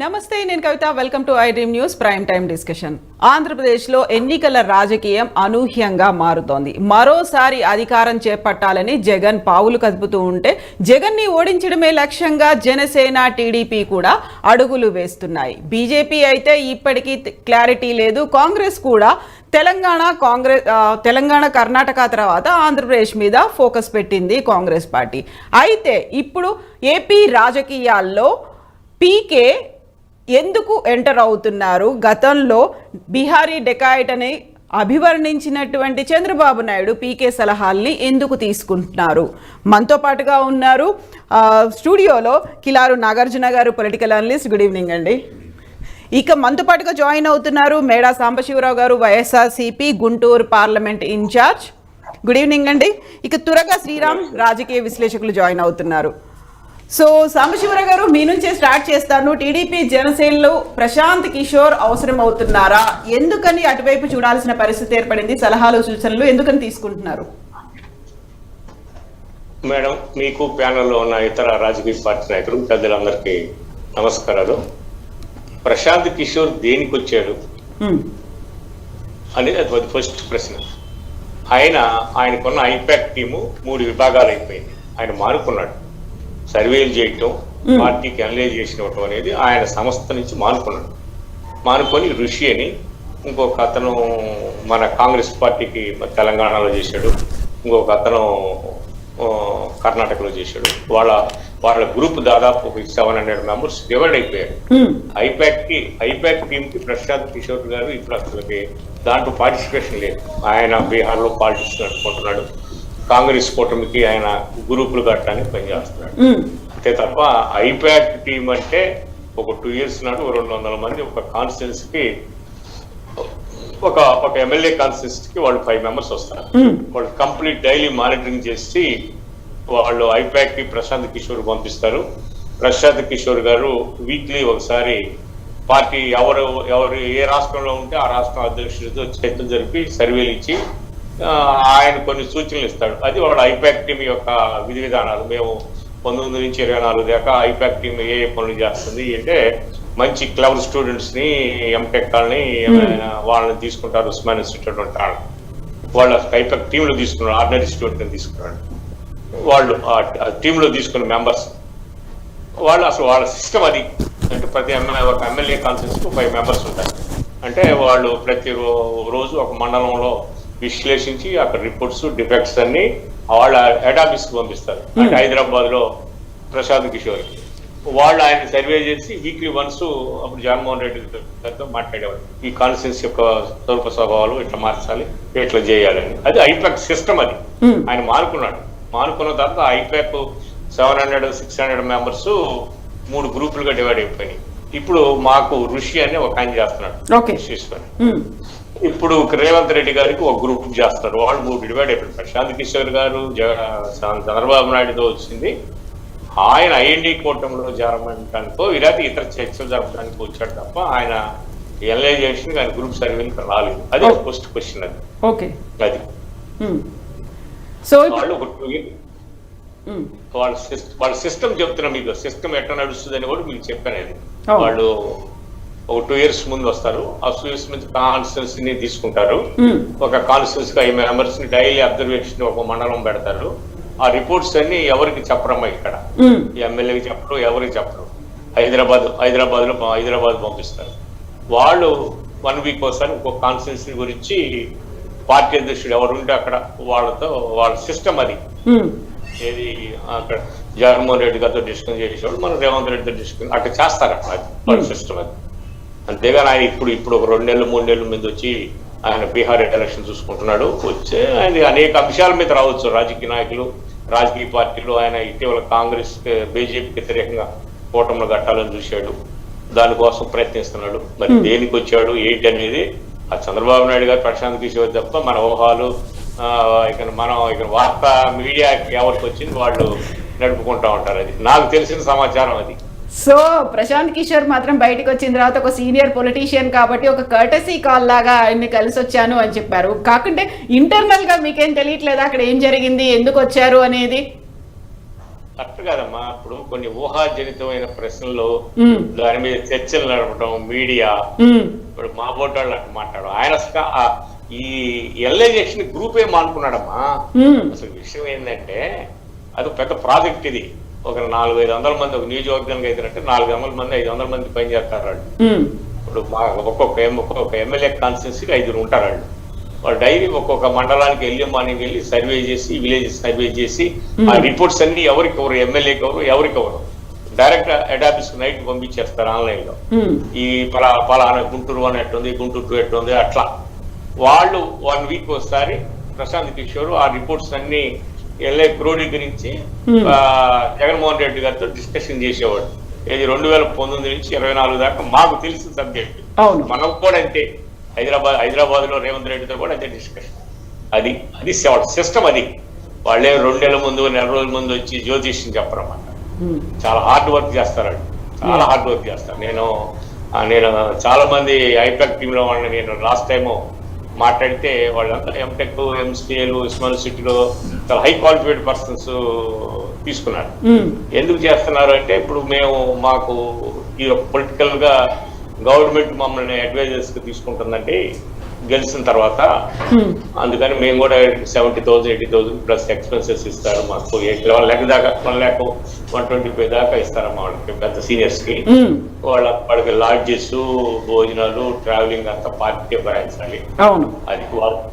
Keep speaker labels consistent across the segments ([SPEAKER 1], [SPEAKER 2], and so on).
[SPEAKER 1] నమస్తే నేను Kavitha welcome to I dream news prime time discussion. ఆంధ్రప్రదేశ్లో ఎన్నికల రాజకీయం అనూహ్యంగా మారుతోంది. మరోసారి అధికారం చేపట్టాలని జగన్ పావులు కదుపుతూ ఉంటే జగన్ని ఓడించడమే లక్ష్యంగా జనసేన టీడీపీ కూడా అడుగులు వేస్తున్నాయి. బీజేపీ అయితే ఇప్పటికీ క్లారిటీ లేదు. కాంగ్రెస్ కూడా తెలంగాణ కర్ణాటక తర్వాత ఆంధ్రప్రదేశ్ మీద ఫోకస్ పెట్టింది కాంగ్రెస్ పార్టీ. అయితే ఇప్పుడు ఏపీ రాజకీయాల్లో పీకే ఎందుకు ఎంటర్ అవుతున్నారు? గతంలో బిహారీ డెకాయిట్ అని అభివర్ణించినటువంటి చంద్రబాబు నాయుడు పీకే సలహాల్ని ఎందుకు తీసుకుంటున్నారు? మనతో పాటుగా ఉన్నారు స్టూడియోలో కిలారు నాగార్జున గారు, పొలిటికల్ అనలిస్ట్. గుడ్ ఈవినింగ్ అండి. ఇక మనతో పాటుగా జాయిన్ అవుతున్నారు Meda Sambasiva Rao garu, YSRCP Guntur parliament incharge. Good evening అండి. ఇక తురగా శ్రీరామ్ రాజకీయ విశ్లేషకులు జాయిన్ అవుతున్నారు. సో సాంబశివరావు గారు, మీ నుంచే స్టార్ట్ చేస్తాను. టీడీపీ జనసేనలో ప్రశాంత్ కిషోర్ అవసరం అవుతున్నారా? ఎందుకని అటువైపు చూడాల్సిన పరిస్థితి ఏర్పడింది? సలహాలు సూచనలు ఎందుకని తీసుకుంటున్నారు?
[SPEAKER 2] మేడం, మీకు ప్యానెల్లో ఉన్న ఇతర రాజకీయ పార్టీ నాయకులు పెద్దలందరికీ నమస్కారాలు. ప్రశాంత్ కిషోర్ దేనికి వచ్చాడు అనేది అది ఫస్ట్ ప్రశ్న. ఆయనకున్న ఐపాక్ టీము 3 విభాగాలు అయిపోయింది. ఆయన మానుకున్నాడు. సర్వేలు చేయటం, పార్టీకి అనలైజ్ చేసినవటం అనేది ఆయన సంస్థ నుంచి మానుకొని ఋషి అని ఇంకొక అతను మన కాంగ్రెస్ పార్టీకి తెలంగాణలో చేశాడు, ఇంకొక అతను కర్ణాటకలో చేశాడు. వాళ్ళ గ్రూప్ దాదాపు 700 మెంబర్స్ డివైడ్ అయిపోయారు. ఐపాక్ టీమ్ కి ప్రశాంత్ కిషోర్ గారు ఇప్పుడు అసలుకి దాంట్లో పార్టిసిపేషన్ లేదు. ఆయన బీహార్లో పాలిటిక్స్ నడుపుకుంటున్నాడు. కాంగ్రెస్ కూటమికి ఆయన గ్రూపులు కట్టడానికి పనిచేస్తున్నాడు. అంతే తప్ప ఐపాక్ టీం అంటే ఒక 2 years నాడు 200 మంది ఒక కాన్స్టిట్యున్సీ కి ఒక ఎమ్మెల్యే కాన్స్టిట్యున్సీ కి వాళ్ళు 5 members వస్తారు. వాళ్ళు కంప్లీట్ డైలీ మానిటరింగ్ చేసి వాళ్ళు ఐపాక్ కి ప్రశాంత్ కిషోర్ పంపిస్తారు. ప్రశాంత్ కిషోర్ గారు వీక్లీ ఒకసారి పార్టీ ఎవరు ఏ రాష్ట్రంలో ఉంటే ఆ రాష్ట్రం అధ్యక్షుడితో చర్చలు జరిపి సర్వేలు ఇచ్చి ఆయన కొన్ని సూచనలు ఇస్తాడు. అది వాళ్ళ ఐపాక్ టీం యొక్క విధి విధానాలు. మేము 19 నుంచి 24 దాకా ఐపాక్ టీం ఏ పనులు చేస్తుంది అంటే మంచి క్లవర్ స్టూడెంట్స్ ని, ఎంటెక్ వాళ్ళని వాళ్ళని తీసుకుంటారు. ఉస్మాన్ ఇన్స్టిట్యూట్ ఉంటారు. వాళ్ళ ఐపాక్ టీంలో తీసుకున్నారు. ఆర్డినరీ స్టూడెంట్ తీసుకున్నాడు. వాళ్ళు ఆ టీంలో తీసుకున్న మెంబర్స్ వాళ్ళు అసలు వాళ్ళ సిస్టమ్ అది. అంటే ప్రతి ఒక ఎమ్మెల్యే కాన్స్టిట్యున్సీకి 5 members ఉంటారు. అంటే వాళ్ళు ప్రతి రోజు ఒక మండలంలో విశ్లేషించి అక్కడ రిపోర్ట్స్, డిఫెక్ట్స్ అన్ని వాళ్ళ హెడ్ ఆఫీస్ కి పంపిస్తారు. అంటే హైదరాబాద్ లో ప్రశాంత్ కిషోర్ వాళ్ళు ఆయన సర్వే చేసి వీక్లీ వన్స్ అప్పుడు జగన్మోహన్ రెడ్డి గారితో మాట్లాడేవాడు. ఈ కాన్స్టిట్యున్సీ యొక్క స్వరూప స్వభావాలు ఇట్లా మార్చాలి, ఇట్లా చేయాలని. అది ఐపాక్ సిస్టమ్. అది ఆయన మానుకున్న తర్వాత ఐపాక్ 700-600 members 3 గ్రూపులుగా డివైడ్ అయిపోయినాయి. ఇప్పుడు మాకు ఋషి అని ఒక ఆయన చేస్తున్నాడు. ఇప్పుడు రేవంత్ రెడ్డి గారికి ఒక గ్రూప్ చేస్తారు. వాళ్ళు 3 డివైడ్ అయిపోయారు. ప్రశాంత్ కిషోర్ గారు చంద్రబాబు నాయుడుతో వచ్చింది. ఆయన ఐఎన్డీ కూటమిలో జరగడానికో ఇలాంటి ఇతర చర్చలు జరపడానికి వచ్చాడు తప్ప ఆయన ఎనలైజేషన్ ఆయన గ్రూప్ సర్వేకి రాలేదు. అది ఫస్ట్ క్వశ్చన్. అది
[SPEAKER 1] సో
[SPEAKER 2] వాళ్ళ సిస్టమ్ చెప్తున్నా మీకు. సిస్టమ్ ఎట్లా నడుస్తుంది అని కూడా మీకు చెప్పాను. వాళ్ళు ఒక 2 years ముందు వస్తారు. ఆ 2 years ముందు కాన్స్టిట్యున్సీని తీసుకుంటారు. ఒక కాన్స్టిట్యున్సీకి 5 members ని డైలీ అబ్జర్వేషన్ ఒక మండలం పెడతారు. ఆ రిపోర్ట్స్ అన్ని ఎవరికి చెప్పరమ్మా, ఇక్కడ ఎమ్మెల్యేకి చెప్పరు, ఎవరికి చెప్పరు. హైదరాబాద్ పంపిస్తారు. వాళ్ళు 1 week ఒకసారి ఒక కాన్స్టిట్యున్సీ గురించి పార్టీ అధ్యక్షుడు ఎవరుంటే అక్కడ వాళ్ళ సిస్టమ్ అది. ఏది అక్కడ జగన్మోహన్ రెడ్డి గారితో డిస్కస్ చేసేవాడు, మన రేవంత్ రెడ్డితో డిస్కస్ అట్లా చేస్తారు. అట్లా వాళ్ళ సిస్టమ్ అది. అంతేగాని ఆయన ఇప్పుడు ఒక 2 నెలలు 3 నెలల మీద వచ్చి ఆయన బీహార్ ఎలక్షన్ చూసుకుంటున్నాడు. వచ్చే ఆయన అనేక అంశాల మీద రావచ్చు. రాజకీయ నాయకులు, రాజకీయ పార్టీలు ఆయన ఇటీవల కాంగ్రెస్ బీజేపీకి వ్యతిరేకంగా కూటమిలో కట్టాలని చూశాడు. దానికోసం ప్రయత్నిస్తున్నాడు. మరి దేనికి వచ్చాడు ఏంటి అనేది ఆ చంద్రబాబు నాయుడు గారు, ప్రశాంత్ కిషోర్ తప్ప మన ఊహాలు ఇక వార్తా మీడియాకి ఎవరికి వచ్చింది వాళ్ళు నడుపుకుంటా ఉంటారు. అది నాకు తెలిసిన సమాచారం అది.
[SPEAKER 1] సో ప్రశాంత్ కిషోర్ మాత్రం బయటకు వచ్చిన తర్వాత ఒక సీనియర్ పొలిటీషియన్ కాబట్టి ఒక కర్టసీ కాల్ లాగా ఆయన్ని కలిసి వచ్చాను అని చెప్పారు. కాకుంటే ఇంటర్నల్ గా మీకేం తెలియట్లేదా అక్కడ ఏం జరిగింది, ఎందుకు వచ్చారు అనేది?
[SPEAKER 2] అట్లా కాదమ్మా, ఇప్పుడు కొన్ని ఊహాజనితమైన ప్రశ్నలు దాని మీద చర్చలు నడపడం మీడియా, ఇప్పుడు మా బోటాళ్ళు అట్లా మాట్లాడు. ఆయన ఈ ఎల్ఐజేషన్ గ్రూపే మానుకున్నాడమ్మా. అసలు విషయం ఏంటంటే అది పెద్ద ప్రాజెక్ట్. ఇది ఒక 400-500 మంది ఒక నియోజకవర్గానికి అయితే 400 మంది 500 మంది పని చేస్తారు వాళ్ళు. ఇప్పుడు ఒక్కొక్క ఎమ్మెల్యే కాన్స్టిట్యున్సీకి 5 ఉంటారు వాళ్ళు డైలీ ఒక్కొక్క మండలానికి వెళ్ళి మార్నింగ్ వెళ్ళి సర్వే చేసి విలేజ్ సర్వే చేసి ఆ రిపోర్ట్స్ అన్ని ఎవరికెవరు ఎమ్మెల్యేకి ఎవరికెవరు డైరెక్ట్ హెడ్ ఆఫీస్ నైట్ పంపించేస్తారు ఆన్లైన్ లో. ఈ పలానా గుంటూరు అని ఎట్టుంది, గుంటూరు 2 ఎట్టుంది, అట్లా వాళ్ళు 1 వీక్ ఒకసారి ప్రశాంత్ కిషోర్ ఆ రిపోర్ట్స్ అన్ని క్రోడీకరించి జగన్మోహన్ రెడ్డి గారితో డిస్కషన్ చేసేవాడు. ఇది 2019 నుంచి 24 దాకా మాకు తెలిసిన సబ్జెక్ట్. మనం కూడా అంతే, హైదరాబాద్ లో రేవంత్ రెడ్డితో కూడా అదే డిస్కషన్. అది సిస్టమ్. అది వాళ్ళే 2 నెలల ముందు 4 రోజుల ముందు వచ్చి జ్యోతిష్యం చెప్పరన్నమాట. చాలా హార్డ్ వర్క్ చేస్తారు, చాలా హార్డ్ వర్క్ చేస్తారు. నేను చాలా మంది ఐపాక్ టీంలో వాళ్ళని నేను లాస్ట్ టైము మాట్లాడితే వాళ్ళంతా ఎంటెక్, ఎంసీఏలు, ఉస్మాన్ సిటీలో చాలా హై క్వాలిఫైడ్ పర్సన్స్ తీసుకున్నారు. ఎందుకు చేస్తున్నారు అంటే ఇప్పుడు మాకు ఈ పొలిటికల్ గా గవర్నమెంట్ మమ్మల్ని అడ్వైజర్స్ కి తీసుకుంటుందంటే గెలిచిన తర్వాత, అందుకని మేము కూడా 70,000 80,000 ప్లస్ ఎక్స్పెన్సెస్ ఇస్తారు మాకు. 1 lakh దాకా 1,125 దాకా ఇస్తారమ్మా వాళ్ళకి, పెద్ద సీనియర్స్ కి. వాళ్ళకి లాడ్జెస్, భోజనాలు, ట్రావెలింగ్ అంతా పార్టీ భరాయించాలి. అది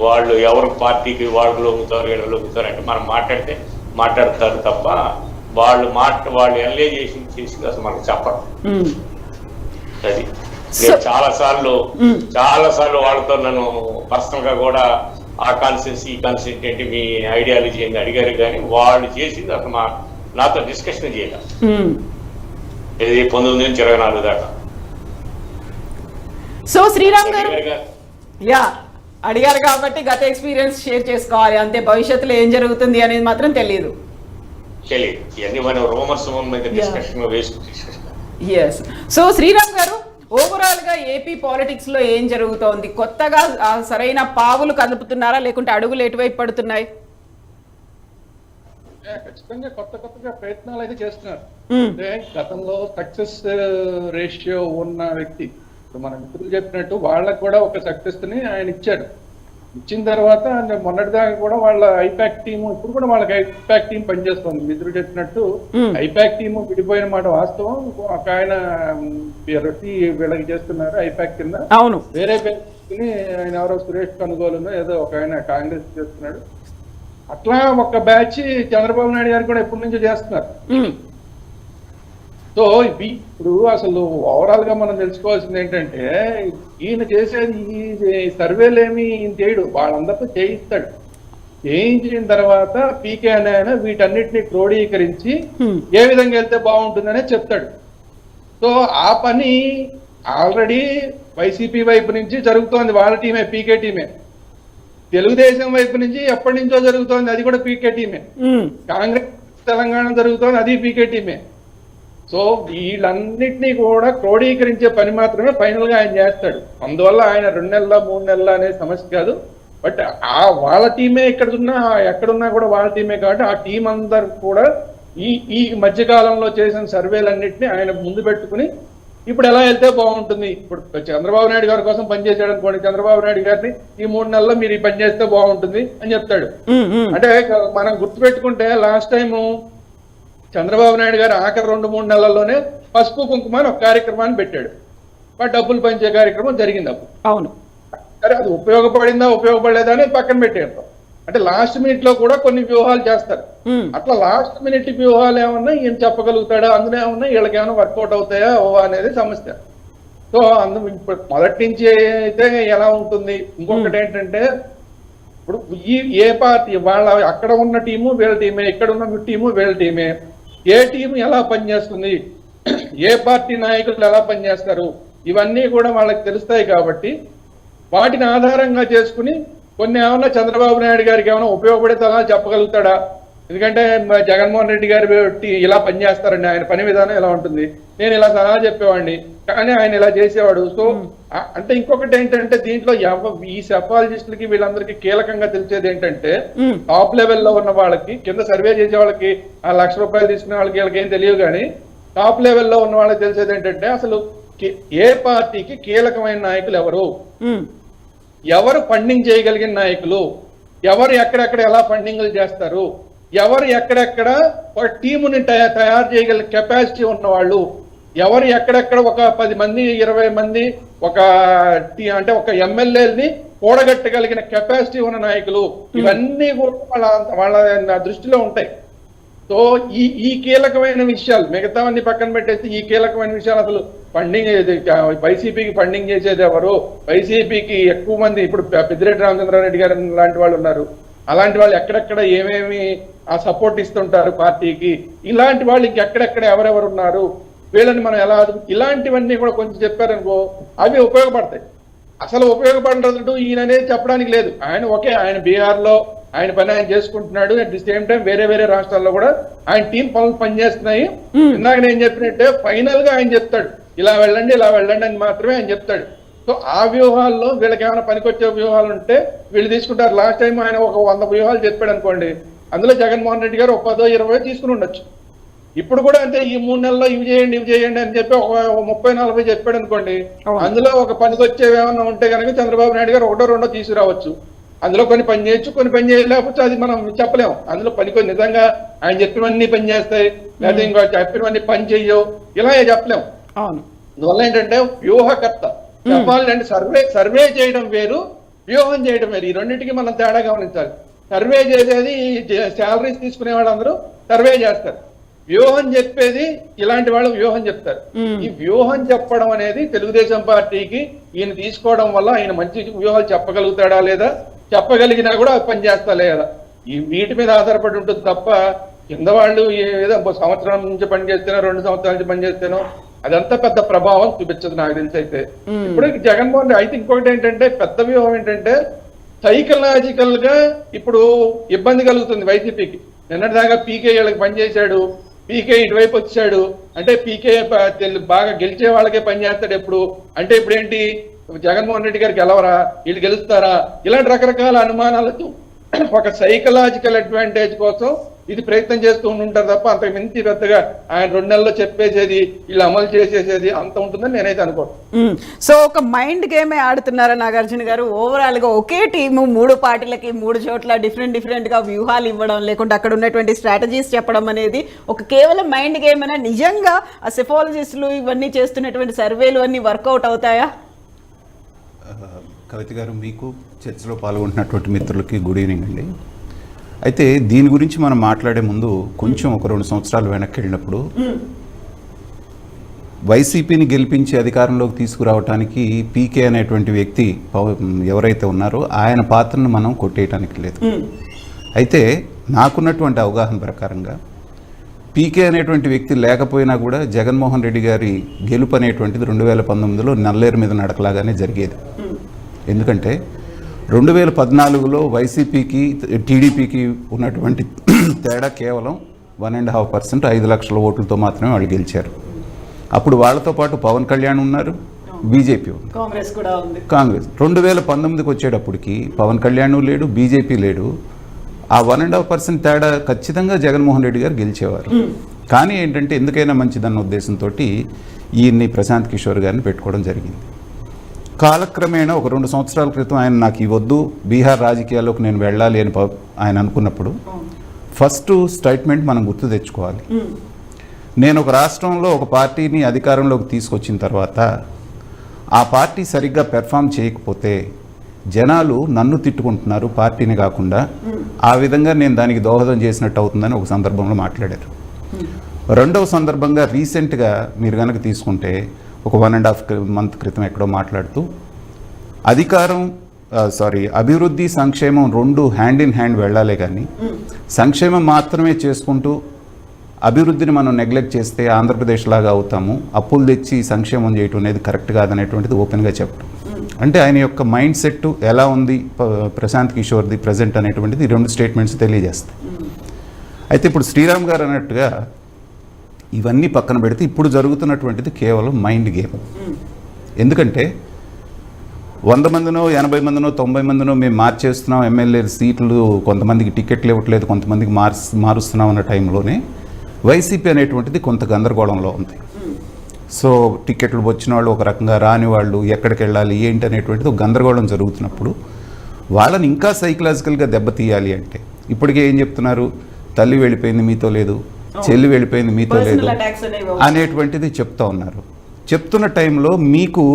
[SPEAKER 2] వాళ్ళు ఎవరు పార్టీకి వాళ్ళు లొంగుతారు వీళ్ళు లొంగుతారు అంటే మనం మాట్లాడతారు తప్ప వాళ్ళు ఎల్ఏజేషన్ చేసి అసలు మనకు చెప్పరు. అది చాలా సార్లు వాళ్ళతో నన్ను పర్సనల్ గా కూడా ఆ కాన్స్టిట్యున్సీ ఈ కాన్స్టిట్యున్సీ ఏంటి, మీ ఐడియాలజీ ఏంటి అడిగారు, కానీ వాళ్ళు చేసింది అసలు నాతో డిస్కషన్ చేయలేదు. ఇది 19 నుంచి 24 దాకా.
[SPEAKER 1] సో శ్రీరామ్ గారు అడిగారు కాబట్టి గత ఎక్స్పీరియన్స్ షేర్ చేసుకోవాలి అంతే, భవిష్యత్తులో ఏం జరుగుతుంది అనేది మాత్రం తెలియదు.
[SPEAKER 2] ఇవన్నీ మనం రూమర్స్ మీద డిస్కషన్
[SPEAKER 1] ఎస్. సో శ్రీరామ్ గారు, ఓవరాల్ గా ఏపీ పాలిటిక్స్ లో ఏం జరుగుతోంది? కొత్తగా సరైన పావులు కదుపుతున్నారా, లేకుంటే అడుగులు ఎటువైపు పడుతున్నాయి?
[SPEAKER 3] ఖచ్చితంగా కొత్తగా ప్రయత్నాలు అయితే చేస్తున్నారు. అంటే గతంలో సక్సెస్ రేషియో ఉన్న వ్యక్తి, ఇప్పుడు మన మిత్రులు చెప్పినట్టు వాళ్ళకు కూడా ఒక సక్సెస్ ని ఆయన ఇచ్చాడు. ఇచ్చిన తర్వాత మొన్నటిదాకా కూడా వాళ్ళ ఐపాక్ టీమ్, ఇప్పుడు కూడా వాళ్ళకి ఐపాక్ టీం పనిచేస్తుంది. మిత్రుడు చెప్పినట్టు ఐపాక్ టీమ్ విడిపోయిన మాట వాస్తవం. ఒక ఆయన వీళ్ళకి చేస్తున్నారు ఐపాక్ కింద, వేరే పేరుని ఆయన ఎవరో సురేష్ కనుగోలునో ఏదో ఒక ఆయన కాంగ్రెస్ చేస్తున్నాడు. అట్లా ఒక బ్యాచ్ చంద్రబాబు నాయుడు గారు కూడా ఎప్పటి నుంచో చేస్తున్నారు. సో ఇప్పుడు అసలు ఓవరాల్ గా మనం తెలుసుకోవాల్సింది ఏంటంటే, ఈయన చేసేది ఈ సర్వేలు ఏమి ఈయన చేయడు, వాళ్ళందరితో చేయిస్తాడు. చేయించిన తర్వాత పీకే అనే ఆయన వీటన్నిటిని క్రోడీకరించి ఏ విధంగా వెళ్తే బాగుంటుందనే చెప్తాడు. సో ఆ పని ఆల్రెడీ వైసీపీ వైపు నుంచి జరుగుతోంది, వాళ్ళ టీమే, పీకే టీమే. తెలుగుదేశం వైపు నుంచి ఎప్పటి నుంచో జరుగుతోంది, అది కూడా పీకే టీమే. కాంగ్రెస్ తెలంగాణ జరుగుతోంది, అది పీకే టీమే. సో వీళ్ళన్నిటినీ కూడా క్రోడీకరించే పని మాత్రమే ఫైనల్ గా ఆయన చేస్తాడు. అందువల్ల ఆయన 2 నెలల 3 నెలల అనే సమస్య కాదు. బట్ వాళ్ళ టీమే ఎక్కడున్నా కూడా వాళ్ళ టీమే కాబట్టి ఆ టీం అందరు కూడా ఈ మధ్యకాలంలో చేసిన సర్వేలన్నింటినీ ఆయన ముందు పెట్టుకుని ఇప్పుడు ఎలా వెళ్తే బాగుంటుంది. ఇప్పుడు చంద్రబాబు నాయుడు గారి కోసం పనిచేసాడు అనుకోండి, చంద్రబాబు నాయుడు గారిని ఈ 3 నెలల్లో మీరు ఈ పని చేస్తే బాగుంటుంది అని చెప్తాడు. అంటే మనం గుర్తుపెట్టుకుంటే లాస్ట్ టైము చంద్రబాబు నాయుడు గారు ఆఖరి 2-3 నెలల్లోనే పసుపు కుంకుమ అని ఒక కార్యక్రమాన్ని పెట్టాడు. డబ్బులు పంచే కార్యక్రమం జరిగింది అప్పుడు.
[SPEAKER 1] అవును,
[SPEAKER 3] సరే అది ఉపయోగపడలేదా అని పక్కన పెట్టేస్తాం. అంటే లాస్ట్ మినిట్ లో కూడా కొన్ని వ్యూహాలు చేస్తారు. అట్లా లాస్ట్ మినిట్ వ్యూహాలు ఏమన్నా ఈయన చెప్పగలుగుతాడా, అందులో ఏమన్నా వీళ్ళకి ఏమైనా వర్కౌట్ అవుతాయా అనేది సమస్య. సో ఇప్పుడు మొదటి నుంచి అయితే ఎలా ఉంటుంది. ఇంకొకటి ఏంటంటే, ఇప్పుడు ఏ పార్టీ వాళ్ళ అక్కడ ఉన్న టీము వీళ్ళ టీమే, ఇక్కడ ఉన్న టీము వీళ్ళ టీమే. ఏ టీం ఎలా పనిచేస్తుంది, ఏ పార్టీ నాయకులు ఎలా పనిచేస్తారు, ఇవన్నీ కూడా వాళ్ళకి తెలుస్తాయి. కాబట్టి వాటిని ఆధారంగా చేసుకుని కొన్ని ఏమన్నా చంద్రబాబు నాయుడు గారికి ఏమైనా ఉపయోగపడేలా చెప్పగలుగుతాడా. ఎందుకంటే జగన్మోహన్ రెడ్డి గారు ఇలా పనిచేస్తారండి, ఆయన పని విధానం ఎలా ఉంటుంది, నేను ఇలా సలహా చెప్పేవాడిని, కానీ ఆయన ఇలా చేసేవాడు. సో అంటే ఇంకొకటి ఏంటంటే దీంట్లో ఈ సెఫాలజిస్టులకి వీళ్ళందరికీ కీలకంగా తెలిసేది ఏంటంటే టాప్ లెవెల్లో ఉన్న వాళ్ళకి, కింద సర్వే చేసే వాళ్ళకి ఆ ₹1,00,000 తీసుకునే వాళ్ళకి వీళ్ళకి ఏం తెలియదు, కానీ టాప్ లెవెల్లో ఉన్న వాళ్ళకి తెలిసేది ఏంటంటే అసలు ఏ పార్టీకి కీలకమైన నాయకులు ఎవరు ఫండింగ్ చేయగలిగిన నాయకులు, ఎవరు ఎక్కడెక్కడ ఎలా ఫండింగ్లు చేస్తారు, ఎవరు ఎక్కడెక్కడ ఒక టీముని తయారు చేయగలిగిన కెపాసిటీ ఉన్నవాళ్ళు, ఎవరు ఎక్కడెక్కడ ఒక 10 మంది 20 మంది అంటే ఒక ఎమ్మెల్యేని కూడగట్టగలిగిన కెపాసిటీ ఉన్న నాయకులు, ఇవన్నీ కూడా వాళ్ళ దృష్టిలో ఉంటాయి. సో ఈ కీలకమైన విషయాలు మిగతావన్నీ పక్కన పెట్టేసి ఈ కీలకమైన విషయాలు అసలు ఫండింగ్ వైసీపీకి ఫండింగ్ చేసేది ఎవరు, వైసీపీకి ఎక్కువ మంది ఇప్పుడు పెద్దిరెడ్డి రామచంద్రారెడ్డి గారు లాంటి వాళ్ళు ఉన్నారు, అలాంటి వాళ్ళు ఎక్కడెక్కడ ఏమేమి ఆ సపోర్ట్ ఇస్తుంటారు పార్టీకి, ఇలాంటి వాళ్ళు ఇంకెక్కడెక్కడ ఎవరెవరు ఉన్నారు, వీళ్ళని మనం ఎలా ఇలాంటివన్నీ కూడా కొంచెం చెప్పారనుకో అవి ఉపయోగపడతాయి. అసలు ఉపయోగపడదు ఈయన అనేది చెప్పడానికి లేదు. ఆయన బీహార్లో ఆయన పని ఆయన చేసుకుంటున్నాడు, అట్ ది సేమ్ టైం వేరే వేరే రాష్ట్రాల్లో కూడా ఆయన టీం పనులు పనిచేస్తున్నాయి. ఇందాక నేను చెప్పినట్టే ఫైనల్ గా ఆయన చెప్తాడు ఇలా వెళ్ళండి అని మాత్రమే ఆయన చెప్తాడు. సో ఆ వ్యూహాల్లో వీళ్ళకి ఏమైనా పనికొచ్చే వ్యూహాలు ఉంటే వీళ్ళు తీసుకుంటారు. లాస్ట్ టైం ఆయన ఒక 100 వ్యూహాలు చెప్పాడు అనుకోండి, అందులో జగన్మోహన్ రెడ్డి గారు ఒక 10-20 తీసుకుని ఉండొచ్చు. ఇప్పుడు కూడా అంతే, ఈ 3 నెలల్లో ఇవి చేయండి అని చెప్పి ఒక 30-40 చెప్పాడు అనుకోండి, అందులో ఒక పనికొచ్చేవి ఏమన్నా ఉంటే కనుక చంద్రబాబు నాయుడు గారు 1-2 తీసుకురావచ్చు. అందులో కొన్ని పని చేయొచ్చు, కొన్ని పని చేయలేకపోతే అది మనం చెప్పలేము. అందులో పనికొని నిజంగా ఆయన చెప్పినవన్నీ పని చేస్తాయి, లేదా ఇంకో చెప్పినవన్నీ పని చెయ్యవు, ఇలా చెప్పలేము. అందువల్ల ఏంటంటే వ్యూహకర్త చెప్పాలంటే సర్వే చేయడం వేరు, వ్యూహం చేయడం వేరు. ఈ రెండింటికి మనం తేడా గమనించాలి. సర్వే చేసేది శాలరీస్ తీసుకునే వాళ్ళందరూ సర్వే చేస్తారు, వ్యూహం చెప్పేది ఇలాంటి వాళ్ళు వ్యూహం చెప్తారు. ఈ వ్యూహం చెప్పడం అనేది తెలుగుదేశం పార్టీకి ఈయన తీసుకోవడం వల్ల ఆయన మంచి వ్యూహాలు చెప్పగలుగుతాడా లేదా, చెప్పగలిగినా కూడా పనిచేస్తా లేదా, ఈ వీటి మీద ఆధారపడి ఉంటుంది తప్ప కింద వాళ్ళు ఏదో సంవత్సరం నుంచి పనిచేస్తేనో 2 సంవత్సరాల నుంచి పనిచేస్తేనో అదంతా పెద్ద ప్రభావం చూపించదు నాకు తెలిసి. అయితే ఇప్పుడు జగన్మోహన్ అయితే ఇంకొకటి ఏంటంటే పెద్ద వ్యూహం ఏంటంటే సైకలాజికల్ గా ఇప్పుడు ఇబ్బంది కలుగుతుంది వైసీపీకి. నిన్నటిదాకా పీకే వీళ్ళకి పనిచేశాడు, పీకే ఇటువైపు వచ్చాడు అంటే పీకే బాగా గెలిచే వాళ్ళకే పనిచేస్తాడు ఎప్పుడు అంటే ఇప్పుడు ఏంటి జగన్మోహన్ రెడ్డి గారికి గెలవరా, వీళ్ళు గెలుస్తారా, ఇలాంటి రకరకాల అనుమానాలతో ఒక సైకలాజికల్ అడ్వాంటేజ్ కోసం ఇది ప్రయత్నం చేస్తూ ఉంటారు తప్ప అంతకు మించి పెద్దగా ఆయన 2 నెలల్లో చెప్పేసేది వీళ్ళు అమలు చేసేసేది అంత ఉంటుందని నేనైతే అనుకోను.
[SPEAKER 1] సో ఒక మైండ్ గేమే ఆడుతున్నారా నాగార్జున గారు? ఓవరాల్ గా ఒకే టీము 3 పార్టీలకి 3 చోట్ల డిఫరెంట్ గా వ్యూహాలు ఇవ్వడం, లేకుంటే అక్కడ ఉన్నటువంటి స్ట్రాటజీస్ చెప్పడం అనేది ఒక కేవలం మైండ్ గేమ్ అయినా నిజంగా ఆ సెఫాలజిస్టులు ఇవన్నీ చేస్తున్నటువంటి సర్వేలు అన్ని వర్కౌట్ అవుతాయా?
[SPEAKER 4] కవిత గారు, మీకు చర్చలో పాల్గొంటున్నటువంటి మిత్రులకి గుడ్ ఈవినింగ్ అండి. అయితే దీని గురించి మనం మాట్లాడే ముందు కొంచెం ఒక 2 సంవత్సరాలు వెనక్కి వెళ్ళినప్పుడు వైసీపీని గెలిపించి అధికారంలోకి తీసుకురావడానికి పీకే అనేటువంటి వ్యక్తి ఎవరైతే ఉన్నారో ఆయన పాత్రను మనం కొట్టేయటానికి లేదు. అయితే నాకున్నటువంటి అవగాహన ప్రకారంగా పీకే అనేటువంటి వ్యక్తి లేకపోయినా కూడా జగన్మోహన్ రెడ్డి గారి గెలుపు అనేటువంటిది 2019లో నల్లేరు మీద నడకలాగానే జరిగేది. ఎందుకంటే 2014లో వైసీపీకి టీడీపీకి ఉన్నటువంటి తేడా కేవలం 1.5%, 5 లక్షల ఓట్లతో మాత్రమే వాళ్ళు గెలిచారు. అప్పుడు వాళ్ళతో పాటు పవన్ కళ్యాణ్ ఉన్నారు, బీజేపీ ఉంది,
[SPEAKER 1] కాంగ్రెస్ కూడా ఉంది.
[SPEAKER 4] కాంగ్రెస్ 2019కి వచ్చేటప్పటికి పవన్ కళ్యాణ్ లేడు, బీజేపీ లేడు. ఆ 1.5% తేడా ఖచ్చితంగా జగన్మోహన్ రెడ్డి గారు గెలిచేవారు. కానీ ఏంటంటే ఎందుకైనా మంచిదన్న ఉద్దేశంతో ఈయన్ని ప్రశాంత్ కిషోర్ గారిని పెట్టుకోవడం జరిగింది. కాలక్రమేణా ఒక 2 సంవత్సరాల క్రితం ఆయన నాకు ఇవ్వద్దు, బీహార్ రాజకీయాల్లోకి నేను వెళ్ళాలి అని ఆయన అనుకున్నప్పుడు ఫస్ట్ స్టేట్మెంట్ మనం గుర్తు తెచ్చుకోవాలి. నేను ఒక రాష్ట్రంలో ఒక పార్టీని అధికారంలోకి తీసుకొచ్చిన తర్వాత ఆ పార్టీ సరిగ్గా పెర్ఫామ్ చేయకపోతే జనాలు నన్ను తిట్టుకుంటున్నారు, పార్టీని కాకుండా, ఆ విధంగా నేను దానికి దోహదం చేసినట్టు అవుతుందని ఒక సందర్భంలో మాట్లాడారు. రెండవ సందర్భంగా రీసెంట్గా మీరు కనుక తీసుకుంటే ఒక 1.5 మంత్ క్రితం ఎక్కడో మాట్లాడుతూ అభివృద్ధి సంక్షేమం 2 హ్యాండ్ ఇన్ హ్యాండ్ వెళ్ళాలే కానీ సంక్షేమం మాత్రమే చేసుకుంటూ అభివృద్ధిని మనం నెగ్లెక్ట్ చేస్తే ఆంధ్రప్రదేశ్ లాగా అవుతాము, అప్పులు తెచ్చి సంక్షేమం చేయటం అనేది కరెక్ట్ కాదనేటువంటిది ఓపెన్గా చెప్పడం. అంటే ఆయన యొక్క మైండ్ సెట్ ఎలా ఉంది ప్రశాంత్ కిషోర్ది ప్రజెంట్ అనేటువంటిది 2 స్టేట్మెంట్స్ తెలియజేస్తాయి. అయితే ఇప్పుడు శ్రీరామ్ గారు అన్నట్టుగా ఇవన్నీ పక్కన పెడితే ఇప్పుడు జరుగుతున్నటువంటిది కేవలం మైండ్ గేమ్. ఎందుకంటే 100 మందినో 80 మందినో 90 మందినో మేము మార్చేస్తున్నాం, ఎమ్మెల్యే సీట్లు కొంతమందికి టికెట్లు ఇవ్వట్లేదు, కొంతమందికి మారుస్తున్నాం అన్న టైంలోనే వైసీపీ అనేటువంటిది కొంత గందరగోళంలో ఉంది. సో టికెట్లు వచ్చిన వాళ్ళు ఒక రకంగా, రాని వాళ్ళు ఎక్కడికి వెళ్ళాలి ఏంటి అనేటువంటిది ఒక గందరగోళం జరుగుతున్నప్పుడు వాళ్ళని ఇంకా సైకలాజికల్గా దెబ్బతీయాలి అంటే ఇప్పటికే ఏం చెప్తున్నారు, తల్లి వెళ్ళిపోయింది మీతో లేదు, చెల్లి వెళ్ళిపోయింది మీతో లేదు అనేటువంటిది చెప్తా ఉన్నారు. చెప్తున్న టైంలో మీకు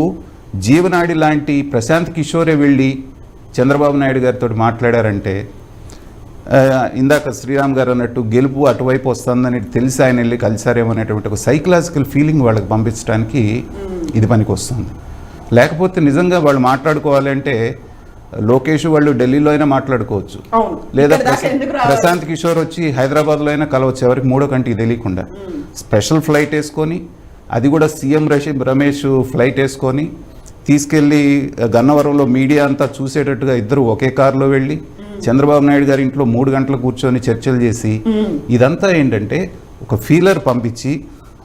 [SPEAKER 4] జీవనాడి లాంటి ప్రశాంత్ కిషోరే వెళ్ళి చంద్రబాబు నాయుడు గారితో మాట్లాడారంటే, ఇందాక శ్రీరామ్ గారు అన్నట్టు గెలుపు అటువైపు వస్తుందని తెలిసి ఆయన వెళ్ళి కలిసారేమో అనేటువంటి ఒక సైకలాజికల్ ఫీలింగ్ వాళ్ళకి పంపించడానికి ఇది పనికి వస్తుంది. లేకపోతే నిజంగా వాళ్ళు మాట్లాడుకోవాలి అంటే లోకేష్ వాళ్ళు ఢిల్లీలో అయినా మాట్లాడుకోవచ్చు, లేదా ప్రశాంత్ కిషోర్ వచ్చి హైదరాబాద్లో అయినా కలవచ్చు, ఎవరికి మూడో కంటికి తెలియకుండా స్పెషల్ ఫ్లైట్ వేసుకొని, అది కూడా సీఎం రమేష్ ఫ్లైట్ వేసుకొని తీసుకెళ్ళి గన్నవరంలో మీడియా అంతా చూసేటట్టుగా ఇద్దరు ఒకే కారులో వెళ్ళి చంద్రబాబు నాయుడు గారి ఇంట్లో 3 గంటలు కూర్చొని చర్చలు చేసి, ఇదంతా ఏంటంటే ఒక ఫీలర్ పంపించి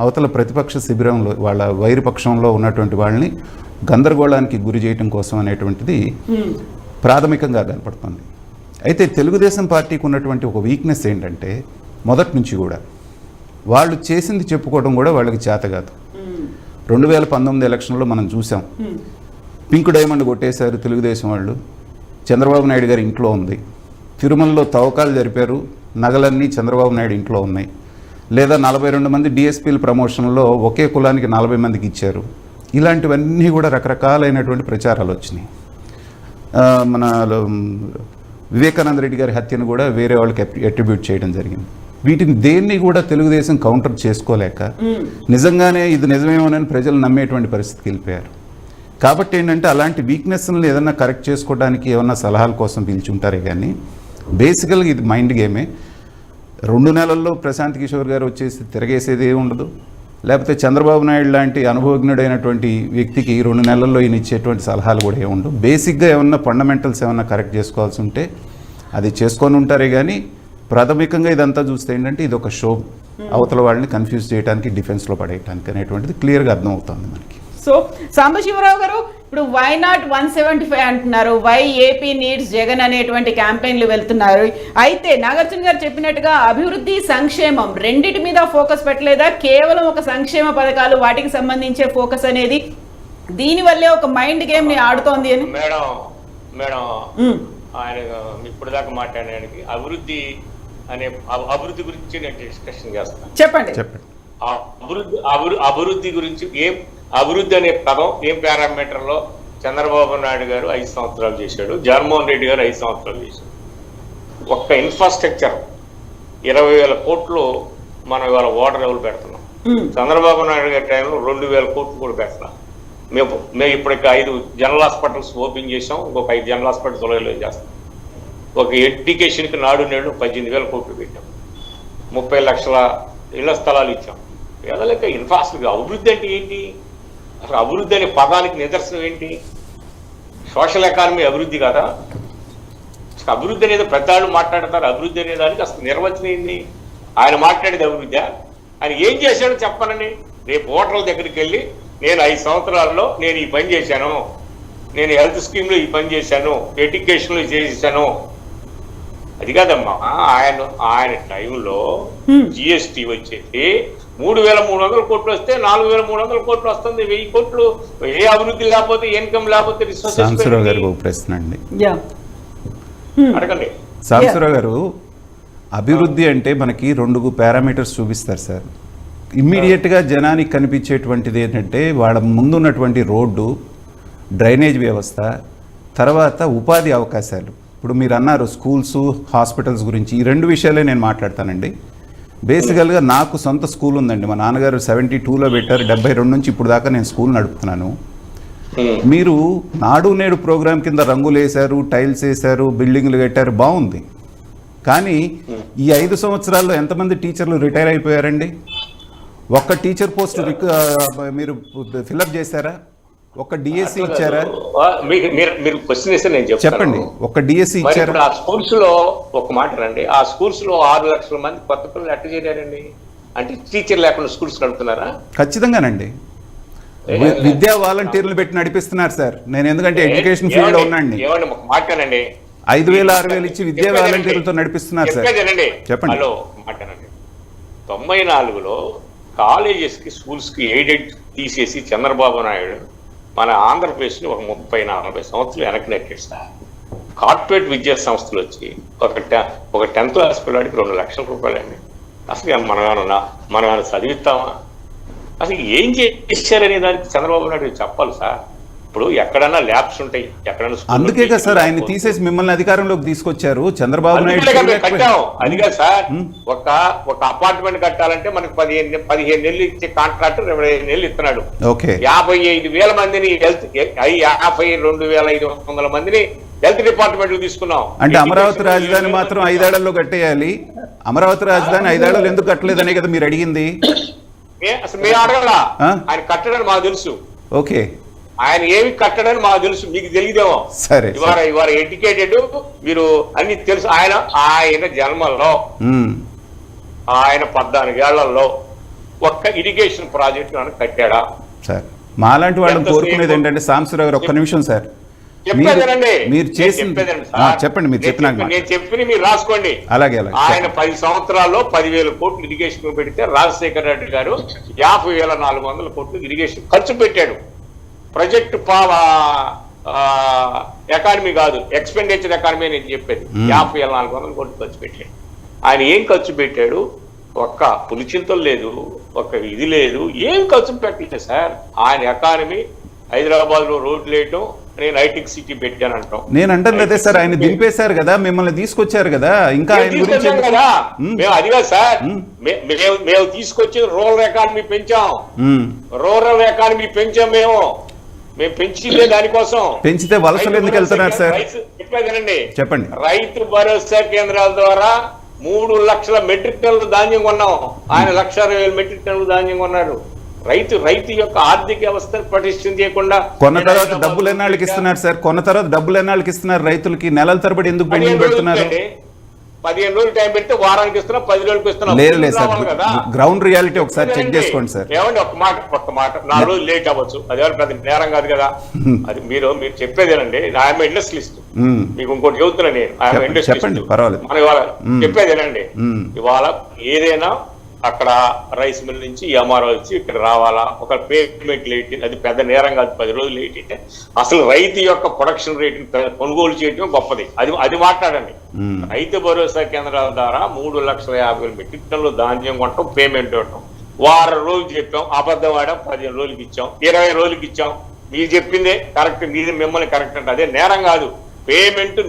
[SPEAKER 4] అవతల ప్రతిపక్ష శిబిరంలో వాళ్ళ వైరుపక్షంలో ఉన్నటువంటి వాళ్ళని గందరగోళానికి గురి చేయడం కోసం అనేటువంటిది ప్రాథమికంగా కనపడుతుంది. అయితే తెలుగుదేశం పార్టీకి ఉన్నటువంటి ఒక వీక్నెస్ ఏంటంటే మొదటి నుంచి కూడా వాళ్ళు చేసింది చెప్పుకోవడం కూడా వాళ్ళకి చేత కాదు. 2019 ఎలక్షన్లో మనం చూసాం, పింక్ డైమండ్ కొట్టేశారు తెలుగుదేశం వాళ్ళు, చంద్రబాబు నాయుడు గారి ఇంట్లో ఉంది. తిరుమలలో తవ్వకాలు జరిపారు, నగలన్నీ చంద్రబాబు నాయుడు ఇంట్లో ఉన్నాయి. లేదా 42 మంది డిఎస్పీల ప్రమోషన్లో ఒకే కులానికి 40 మందికి ఇచ్చారు. ఇలాంటివన్నీ కూడా రకరకాలైనటువంటి ప్రచారాలు వచ్చినాయి. మన వివేకానంద రెడ్డి గారి హత్యను కూడా వేరే వాళ్ళకి అట్రిబ్యూట్ చేయడం జరిగింది. వీటిని దేన్ని కూడా తెలుగుదేశం కౌంటర్ చేసుకోలేక నిజంగానే ఇది నిజమేమోనని ప్రజలు నమ్మేటువంటి పరిస్థితికి వెళ్ళిపోయారు. కాబట్టి ఏంటంటే అలాంటి వీక్నెస్లను ఏదన్నా కరెక్ట్ చేసుకోవడానికి ఏమన్నా సలహాల కోసం పిలిచుంటారే కానీ బేసికల్గా ఇది మైండ్ గేమే. 2 నెలల్లో ప్రశాంత్ కిషోర్ గారు వచ్చేసి తిరగేసేది ఏమి ఉండదు. లేకపోతే చంద్రబాబు నాయుడు లాంటి అనుభవజ్ఞుడైనటువంటి వ్యక్తికి 2 నెలల్లో ఈయన ఇచ్చేటువంటి సలహాలు కూడా ఏమి ఉండవు. బేసిక్గా ఏమన్నా ఫండమెంటల్స్ ఏమన్నా కరెక్ట్ చేసుకోవాల్సి ఉంటే అది చేసుకొని ఉంటారే కానీ ప్రాథమికంగా ఇదంతా చూస్తే ఏంటంటే ఇది ఒక షో, అవతల వాళ్ళని కన్ఫ్యూజ్ చేయడానికి, డిఫెన్స్లో పడేయడానికి అనేటువంటిది క్లియర్గా అర్థమవుతుంది మనకి.
[SPEAKER 1] సో సాంబశివరావు గారు, ఇప్పుడు వై నాట్ 175 అంటున్నారు, వై ఏపీ నీడ్స్ జగన్ అనేటువంటి క్యాంపెయిన్లు వెళ్తున్నారు. అయితే నాగార్జున గారు చెప్పినట్టుగా అభివృద్ధి సంక్షేమం రెండిటి మీద ఫోకస్ పెట్టలేదా? కేవలం ఒక సంక్షేమ పథకాలు వాటికి సంబంధించే ఫోకస్ అనేది దీనివల్లే ఒక మైండ్ గేమ్ ని ఆడుతోంది అని.
[SPEAKER 2] మేడం ఆయన ఇప్పుడు దాకా మాట్లాడడానికి అభివృద్ధి గురించి నేను డిస్కషన్ చేస్తాను.
[SPEAKER 1] చెప్పండి.
[SPEAKER 2] అభివృద్ధి గురించి అభివృద్ధి అనే పదం ఏం పారామీటర్లో చంద్రబాబు నాయుడు గారు 5 సంవత్సరాలు చేశాడు, జగన్మోహన్ రెడ్డి గారు 5 సంవత్సరాలు చేశాడు. ఒక్క ఇన్ఫ్రాస్ట్రక్చర్ 20,000 కోట్లు మనం ఇవాళ వాటర్ లెవెల్ పెడుతున్నాం. చంద్రబాబు నాయుడు గారి టైంలో 2,000 కోట్లు కూడా పెడుతున్నాం. మేము ఇప్పటికి 5 జనరల్ హాస్పిటల్స్ ఓపెన్ చేసాం, ఇంకొక 5 జనరల్ హాస్పిటల్స్ త్వరలో చేస్తాం. ఒక ఎడ్యుకేషన్కి నాడు నేడు 18,000 కోట్లు పెట్టాం, 30 లక్షల ఇళ్ల స్థలాలు ఇచ్చాం. ఏదలేక ఇన్ఫ్రాస్ట్రక్చర్ అభివృద్ధి అంటే ఏంటి? అసలు అభివృద్ధి అనే పదానికి నిదర్శనం ఏంటి? సోషల్ ఎకానమీ అభివృద్ధి కదా. అసలు అభివృద్ధి అనేది పెద్దవాళ్ళు మాట్లాడతారు. అభివృద్ధి అనే దానికి అసలు నిర్వచనం ఏంది? ఆయన మాట్లాడేది అభివృద్ధి. ఆయన ఏం చేశాడో చెప్పానని రేపు ఓటర్ల దగ్గరికి వెళ్ళి నేను 5 సంవత్సరాల్లో నేను ఈ పని చేశాను, నేను హెల్త్ స్కీమ్లో ఈ పని చేశాను, ఎడ్యుకేషన్లో చేశాను, అది కాదమ్మా. ఆయన టైంలో జిఎస్టీ వచ్చేసి 3,300 కోట్లు వస్తే 4,300 కోట్లు వస్తుంది. 1000 కోట్లు ఏ అభివృద్ధి లేకపోతే, ఇన్కమ్ లేకపోతే
[SPEAKER 4] సాంబశివరావు గారు ఒక ప్రశ్న అండి,
[SPEAKER 2] అడగండి.
[SPEAKER 4] సాంబశివరావు గారు, అభివృద్ధి అంటే మనకి 2 పారామీటర్స్ చూపిస్తారు సార్. ఇమ్మీడియట్గా జనానికి కనిపించేటువంటిది ఏంటంటే వాళ్ళ ముందున్నటువంటి రోడ్డు, డ్రైనేజ్ వ్యవస్థ, తర్వాత ఉపాధి అవకాశాలు. ఇప్పుడు మీరు అన్నారు స్కూల్స్, హాస్పిటల్స్ గురించి. ఈ 2 విషయాలే నేను మాట్లాడతానండి. బేసికల్గా నాకు సొంత స్కూల్ ఉందండి. మా నాన్నగారు 72లో పెట్టారు, 72 నుంచి ఇప్పుడు దాకా నేను స్కూల్ నడుపుతున్నాను. మీరు నాడు నేడు ప్రోగ్రాం కింద రంగులు వేశారు, టైల్స్ వేశారు, బిల్డింగ్లు కట్టారు, బాగుంది. కానీ ఈ 5 సంవత్సరాల్లో ఎంతమంది టీచర్లు రిటైర్ అయిపోయారండి? ఒక్క టీచర్ పోస్ట్ మీరు ఫిల్అప్ చేశారా? ఒక్క డిఎస్సి ఇచ్చారా?
[SPEAKER 2] మీరు క్వశ్చన్ ఇస్తే నేను
[SPEAKER 4] చెప్పండి. ఒక్క డిఎస్సి ఇచ్చారా?
[SPEAKER 2] ఆ స్కూల్స్ లో ఒక మాట రండి, ఆ స్కూల్స్ లో 6 లక్షల మంది కొత్త పిల్లలు ఎట్ట చేరారండి? అంటే టీచర్ లేకుండా స్కూల్స్ నడుపుతున్నారా?
[SPEAKER 4] ఖచ్చితంగానండి. విద్యా వాలంటీర్లు పెట్టి నడిపిస్తున్నారు సార్. నేను ఎందుకంటే ఎడ్యుకేషన్ ఫీల్డ్ లో ఉన్నాండి.
[SPEAKER 2] ఏమండి మాట్లాడండి.
[SPEAKER 4] 5,000 6,000 ఇచ్చి విద్యా వాలంటీర్లతో నడిపిస్తున్నారు సార్. చెప్పండి.
[SPEAKER 2] హలో మాట్లాడండి. 94లో కాలేజెస్ కి స్కూల్స్ కి ఎయిడెడ్ తీసేసి చంద్రబాబు నాయుడు మన ఆంధ్రప్రదేశ్ ని ఒక 30-40 సంవత్సరాలు వెనక్కి నెట్టాడు సార్. కార్పొరేట్ విద్యా సంస్థలు వచ్చి ఒక 10th క్లాస్ పిల్లాడికి 2 లక్షల రూపాయలు అండి. అసలు మనం చదివిస్తామా? అసలు ఏం చేశారనే దానికి చంద్రబాబు నాయుడు చెప్పాలి సార్. ఇప్పుడు ఎక్కడన్నా ల్యాబ్స్ ఉంటాయి, ఎక్కడన్నా. అందుకే
[SPEAKER 4] కదా సార్ ఆయన తీసేసి మిమ్మల్ని అధికారంలోకి తీసుకొచ్చారు. చంద్రబాబు నాయుడు
[SPEAKER 2] కట్టాం. అదిగా సార్, ఒక అపార్ట్మెంట్ కట్టాలంటే మనకు 15 నెలలు ఇచ్చే కాంట్రాక్టర్ 25 నెలలు ఇస్తున్నాడు. 55,000 మందిని హెల్త్ 52,500 మందిని హెల్త్ డిపార్ట్మెంట్ తీసుకున్నాం.
[SPEAKER 4] అంటే అమరావతి రాజధాని మాత్రం 5 ఏళ్లలో కట్టేయాలి. అమరావతి రాజధాని 5 ఏళ్లలో ఎందుకు కట్టలేదనే కదా మీరు అడిగింది.
[SPEAKER 2] అసలు మేము అడగల. ఆయన కట్టడని మాకు తెలుసు.
[SPEAKER 4] ఓకే,
[SPEAKER 2] ఆయన ఏమి కట్టడని మాకు తెలుసు, మీకు తెలియదేమో.
[SPEAKER 4] సరే,
[SPEAKER 2] ఇవాళ ఎడ్యుకేటెడ్, మీరు అన్ని తెలుసు. ఆయన జన్మల్లో ఆయన 14 ఏళ్లలో ఒక్క ఇరిగేషన్ ప్రాజెక్ట్ కట్టాడా
[SPEAKER 4] సార్? మాలాంటి వాళ్ళని కోరుకునేది ఏంటంటే సాంబశివరావు గారు, ఒక్క నిమిషం సార్. మీరు చెప్పండి, మీరు చెప్పినాక
[SPEAKER 2] నేను చెప్పి మీరు రాసుకోండి.
[SPEAKER 4] అలాగే.
[SPEAKER 2] ఆయన 10 సంవత్సరాల్లో 10,000 కోట్లు ఇరిగేషన్ పెడితే రాజశేఖర రెడ్డి గారు 50,400 కోట్లు ఇరిగేషన్ ఖర్చు పెట్టాడు. ప్రాజెక్ట్ ఎకానమీ కాదు, ఎక్స్పెండిచర్ ఎకానమీ నేను చెప్పేది. 50,400 కోట్లు ఖర్చు పెట్టాడు. ఆయన ఏం ఖర్చు పెట్టాడు? ఒక్క పులిచింతలు లేదు, ఒక్క ఇది లేదు, ఏం ఖర్చు పెట్టలేదు సార్. ఆయన ఎకానమీ హైదరాబాద్ లో రోడ్లు వేయటం, నేను హైటెక్ సిటీ పెట్టానంటాం.
[SPEAKER 4] నేను అంటాను అదే సార్, ఆయన దింపేశారు కదా, మిమ్మల్ని తీసుకొచ్చారు కదా, ఇంకా ఆయన గురించి
[SPEAKER 2] కదా. మేము అదిగా సార్, మేము తీసుకొచ్చి రూరల్ ఎకానమీ పెంచాం. రూరల్ ఎకానమీ పెంచాం. మేము పెంచిందే దానికోసం.
[SPEAKER 4] పెంచితే వలసలు ఎందుకు వెళ్తున్నారు సార్? చెప్పండి.
[SPEAKER 2] రైతు భరోసా కేంద్రాల ద్వారా 3 లక్షల మెట్రిక్ టన్నులు ధాన్యం కొన్నాం. ఆయన 1,60,000 మెట్రిక్ టన్నులు ధాన్యం కొన్నాడు. రైతు యొక్క ఆర్థిక వ్యవస్థను పటిష్టం చేయకుండా
[SPEAKER 4] కొన్న తర్వాత డబ్బులు ఎన్నాళ్ళకి ఇస్తున్నారు సార్? కొన్న తర్వాత డబ్బులు ఎన్నాళ్ళకి ఇస్తున్నారు? రైతులకి నెలల తరబడి ఎందుకు పెండింగ్ పెడుతున్నారు?
[SPEAKER 2] 15 రోజులు టైం పెడితే వారానికి ఇస్తున్నా, 10 రోజులకు ఇస్తున్నా.
[SPEAKER 4] లేదు సార్, గ్రౌండ్ రియాలిటీ ఒకసారి చెక్ చేసుకోండి సార్.
[SPEAKER 2] ఏమండి, ఒక్క మాట 4 రోజులు లేట్ అవ్వచ్చు, అది పెద్ద నేరం కాదు కదా. అది మీరు చెప్పేదేనండి. I'm industrialist. మీకు ఇంకోటి చెబుతున్నా నేను, ఐఎమ్ ఇండస్ట్రియలిస్ట్. మన ఇవాళ చెప్పేదేనండి. ఇవాళ ఏదైనా అక్కడ రైస్ మిల్ నుంచి ఎంఆర్ఓ వచ్చి ఇక్కడ రావాలా, ఒక పేమెంట్ లేట్, అది పెద్ద నేరం కాదు. 10 రోజులు లేట్ అయితే అసలు రైతు యొక్క ప్రొడక్షన్ రేట్ కొనుగోలు చేయడం గొప్పది. అది మాట్లాడండి. రైతు భరోసా కేంద్రాల ద్వారా 3,50,000 మెట్రిక్ టన్నులు ధాన్యం కొనటం, పేమెంట్ ఇవ్వటం. వారం రోజులు చెప్పాం, అబద్ధం ఆడాం. 15 రోజులకి ఇచ్చాం, 20 రోజులకి ఇచ్చాం. మీరు చెప్పిందే కరెక్ట్, మిమ్మల్ని కరెక్ట్ అంటే అదే నేరం కాదు. పేమెంట్